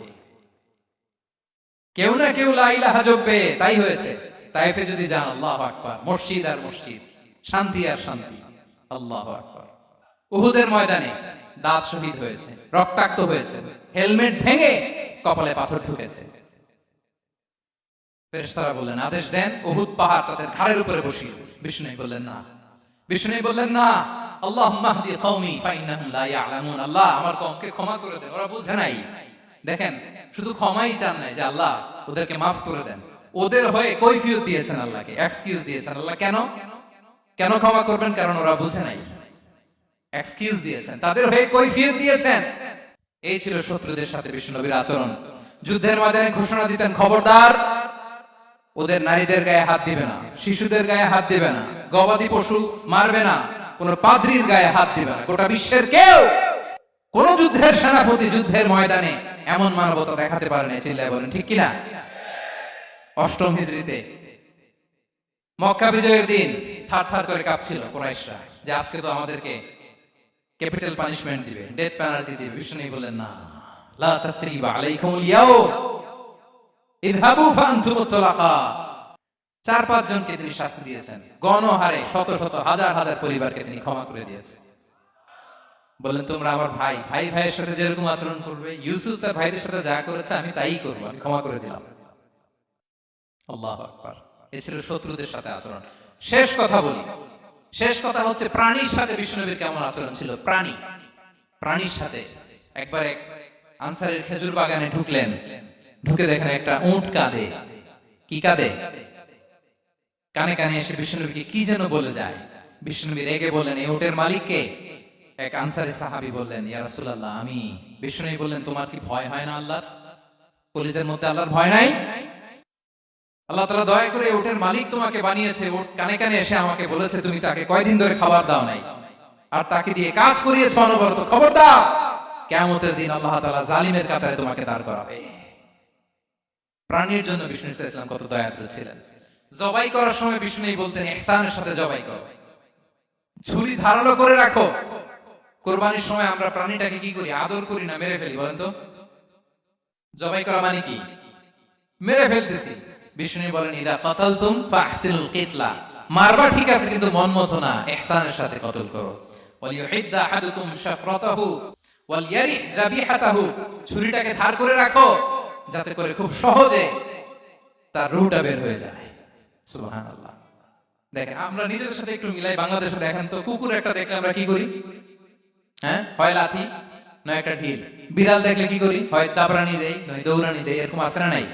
কেউ না কেউ লা ইলাহা জপবে। তাই হয়েছে। তায়েফে যদি যান, আল্লাহু আকবার, মসজিদ আর মসজিদ, শান্তি আর শান্তি। আল্লাহু আকবার। উহুদের ময়দানে দাঁত শহীদ হয়েছে, রক্তাক্ত হয়েছে, হেলমেট ভেঙে কপালে পাথর ঢুকেছে। ফেরেশতারা বললেন আদেশ দেন উহুদ পাহাড় তাদের ঘাড়ের উপরে বসিয়ে। বিষ্ণু বললেন না, বিষ্ণু বললেন না, আল্লাহুম্মা হদি কওমি ফাইন্নাহুম লা ইয়ালামুন। আল্লাহ আমার কওমকে ক্ষমা করে দেন, ওরা বুঝে নাই। দেখেন, শুধু ক্ষমাই চান নাই যে আল্লাহ ওদেরকে মাফ করে দেন, ওদের হয়ে কৈফিয়ত দিয়েছেন, আল্লাহকে এক্সকিউজ দিয়েছেন। আল্লাহ কেন কেন ক্ষমা করবেন? কারণ ওরা বুঝে নাই। এক্সকিউজ দিয়েছেন, তাদের হয়ে কৈফিয়ত দিয়েছেন। এই ছিল শত্রুদের সাথে বিশ্বনবীর আচরণ। যুদ্ধের ময়দানে ঘোষণা দিতেন, খবরদার ওদের নারীদের গায়ে হাত দিবে না, শিশুদের গায়ে হাত দিবে না, গবাদি পশু মারবে না, কোন পাদ্রীর গায়ে হাত দিবে না। গোটা বিশ্বের কেউ, কোন যুদ্ধের সেনাপতি যুদ্ধের ময়দানে এমন মানবতা দেখাতে পারে না। চিল্লায় বলেন ঠিক কিনা? অষ্টম হিজরিতে মক্কা বিজয়ের দিন থার থার করে কাঁপছিল কুরাইশরা যে আজকে তো আমাদেরকে ক্যাপিটাল পানিশমেন্ট দিবে, ডেথ পেনাল্টি দিবে। বিষ্ণু বললেন না, লা তাসরিবা আলাইকুমুল ইয়াউম ইযহাবু ফাআনতুমুত তুলাকা। 4-5 জনকে তিনি শাস্তি দিয়েছেন, গণহারে শত শত হাজার হাজার পরিবারকে তিনি ক্ষমা করে দিয়েছেন। বলেন তোমরা আমার ভাই, ভাই ভাইয়ের সাথে যেরকম আচরণ করবে, ইউসুফ তার ভাইদের সাথে যা করেছে আমি তাই করবো, আমি ক্ষমা করে দিলাম। আল্লাহু আকবার। এই ছিল শত্রুদের সাথে আচরণ। শেষ কথা বলি, শেষ কথা হচ্ছে প্রাণীর সাথে বিষ্ণুনবীর কেমন আচরণ ছিল। প্রাণীর সাথে একবার এক আনসারের খেজুর বাগানে ঢুকলেন, ঢুকে দেখেন একটা উট কাঁদে। কি কাঁদে? কানে কানে এসে বিষ্ণুনবীকে কি যেন বলে যায়। বিষ্ণুনবী রেগে বললেন, এই উটের মালিক কে? এক আনসারী সাহাবী বললেন, ইয়া রাসূলুল্লাহ আমি। বিষ্ণুনবী বললেন, তোমার কি ভয় হয় না আল্লাহর? কলিজার মধ্যে আল্লাহর ভয় নাই? আল্লাহ তাআলা দয়া করে উটের মালিক তোমাকে বানিয়েছে, উট কানে কানে এসে আমাকে বলেছে তুমি তাকে কয়দিন ধরে খাবার দাও নাই, আর তাকে দিয়ে কাজ করিয়েছো অনবরত। খবরদার, কিয়ামতের দিন আল্লাহ তাআলা জালিমের কাতারে তোমাকে দাঁড় করাবে। প্রাণীর জন্য বিষ্ণু সাল্লাল্লাহু আলাইহি ওয়াসাল্লাম কত দয়ালু ছিলেন। জবাই করার সময় বিষ্ণু বলতেন, ইহসানের সাথে জবাই করো, ছুরি ধারালো করে রাখো। কুরবানির সময় আমরা প্রাণীটাকে কি করি? আদর করি না, মেরে ফেলি। বলেন তো, জবাই করা মানে কি? মেরে ফেলতেছি। বিষ্ণু বলেন, ইদা কাতালতুম ফাহসিনুল কিতলা, মারবা ঠিক আছে কিন্তু মন মতো না, ইহসানের সাথে কতল করো। ওয়াল ইউহিদ্দা আহাদুকুম শাফরাতাহু ওয়াল ইয়ারিহ যাবিহাতাহু, ছুরিটাকে ধার করে রাখো যাতে করে খুব সহজে তার রুহটা বের হয়ে যায়। সুবহানাল্লাহ। দেখেন আমরা নিজেদের সাথে একটু মিলাই। বাংলাদেশে দেখেন তো, কুকুর একটা দেখলে আমরা কি করি? হ্যাঁ, হয় লাথি নয় একটা ঢিল। বিড়াল দেখলে কি করি? হয় দাবরানি দেই নয় দৌড়ানি দেই। এরকম আছে না নাই?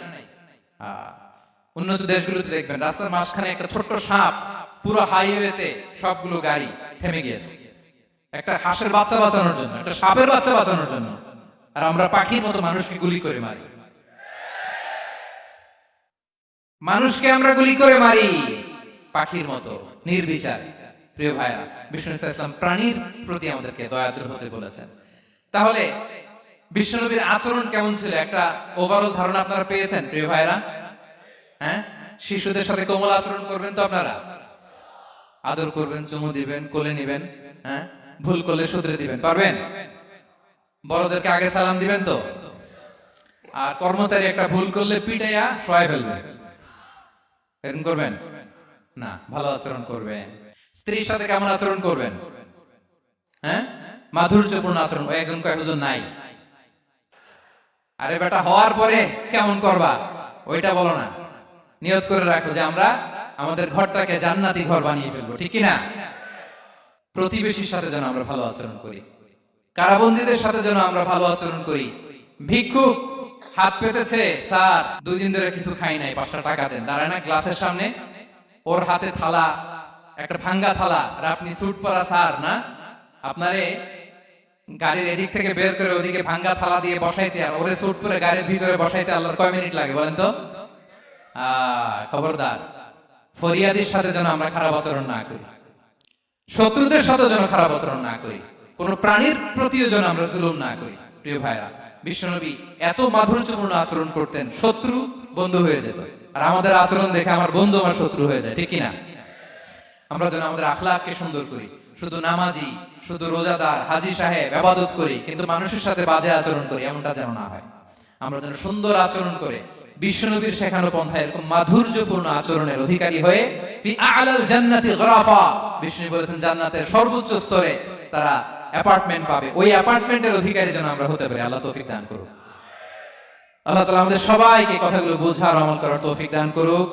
উন্নত দেশগুলোতে দেখবেন রাস্তার মাঝখানে একটা ছোট্ট সাপ, পুরো হাইওয়েতে সবগুলো গাড়ি থেমে গিয়েছে একটা হাঁসের বাচ্চা বাঁচানোর জন্য, একটা সাপের বাচ্চা বাঁচানোর জন্য। আর আমরা পাখির মতো মানুষকে গুলি করে মারি। মানুষকে আমরা গুলি করে মারি পাখির মতো নির্বিচারে। প্রিয় ভাইরা, বিষ্ণু সাল্লাল্লাহু আলাইহি ওয়াসাল্লাম প্রাণীর প্রতি আমাদেরকে দয়াদ্র হতে বলেছেন। তাহলে বিশ্বনবীর আচরণ কেমন ছিল একটা ওভারঅল ধারণা আপনারা পেয়েছেন প্রিয় ভাইরা? হ্যাঁ, শিশুদের সাথে কোমল আচরণ করবেন তো আপনারা? আদর করবেন, চুমু দিবেন, কোলে নিবেন। হ্যাঁ, ভুল করলে শুধরে দিবেন, পারবেন? বড়দেরকে আগে সালাম দিবেন তো? আর কর্মচারী একটা ভুল করলে পিটাইয়া শোয়াই ফেলবেন, এরকম করবেন না? ভালো আচরণ করবেন। স্ত্রীর সাথে কেমন আচরণ করবেন? হ্যাঁ, মাধুর্যপূর্ণ আচরণ। একজন কয়েকজন নাই, আরে বেটা হওয়ার পরে কেমন করবা ওইটা বলো না। নিয়ত করে রাখো যে আমরা আমাদের ঘরটাকে জান্নাতি ঘর বানিয়ে ফেলবো, ঠিক কি না? প্রতিবেশীর সাথে যেন আমরা ভালো আচরণ করি, কারাবন্দীদের সাথে যেন আমরা ভালো আচরণ করি। ভিক্ষুক হাত পেতেছে, স্যার 2 দিন ধরে কিছু খাই নাই, 5টা টাকা দেন। দাঁড়ায় না গ্লাসের সামনে, ওর হাতে থালা, একটা ভাঙ্গা থালা, আর আপনি স্যুট পরা স্যার না, আপনারে গাড়ির এদিক থেকে বের করে ওদিকে ভাঙ্গা থালা দিয়ে বসাইতে, আর ওরে স্যুট পরে গাড়ির ভিতরে বসাইতে আল্লাহর কয় মিনিট লাগে বলেন তো? খবরদার, ফরিয়াদির সাথে যেন আমরা খারাপ আচরণ না করি, শত্রুদের সাথে যেন খারাপ আচরণ না করি, কোন প্রাণীর প্রতিও যেন আমরা জুলুম না করি। প্রিয় ভাইরা, বিশ্বনবী এত মাধুর্যপূর্ণ আচরণ করতেন, শত্রু বন্ধু হয়ে যেত। আর আমাদের আচরণ দেখে আমার বন্ধু আমার শত্রু হয়ে যায়, ঠিক কিনা? আমরা যেন আমাদের আখলাককে সুন্দর করি। শুধু নামাজি, শুধু রোজাদার, হাজী সাহেব ইবাদত করি কিন্তু মানুষের সাথে বাজে আচরণ করি, এমনটা যেন না হয়। আমরা যেন সুন্দর আচরণ করে বিশ্বনবীর শেখানো পন্থায় এরকম মাধুর্যপূর্ণ আচরণের অধিকারী হয়ে ফি আ'লাল জান্নাতি গরাফা, বিষ্ণু বলেছেন জান্নাতের সর্বোচ্চ স্তরে তারা অ্যাপার্টমেন্ট পাবে। ওই অ্যাপার্টমেন্টের অধিকারী যেন আমরা হতে পারি। আল্লাহ তৌফিক দান করুক। আল্লাহ তাআলা আমাদের সবাইকে কথাগুলো বোঝার, আমল করার তৌফিক দান করুক।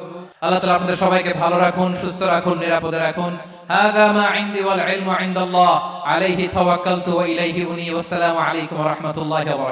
আল্লাহ তাআলা আপনাদের সবাইকে ভালো রাখুন, সুস্থ রাখুন, নিরাপদে রাখুন। হাযা মা ইনদি ওয়াল ইলমু ইনদাল্লাহ, আলাইহি তাওয়াক্কালতু ওয়া ইলাইহি উনী। ওয়াসসালামু আলাইকুম ওয়া রাহমাতুল্লাহি ওয়া বারাকাতুহু।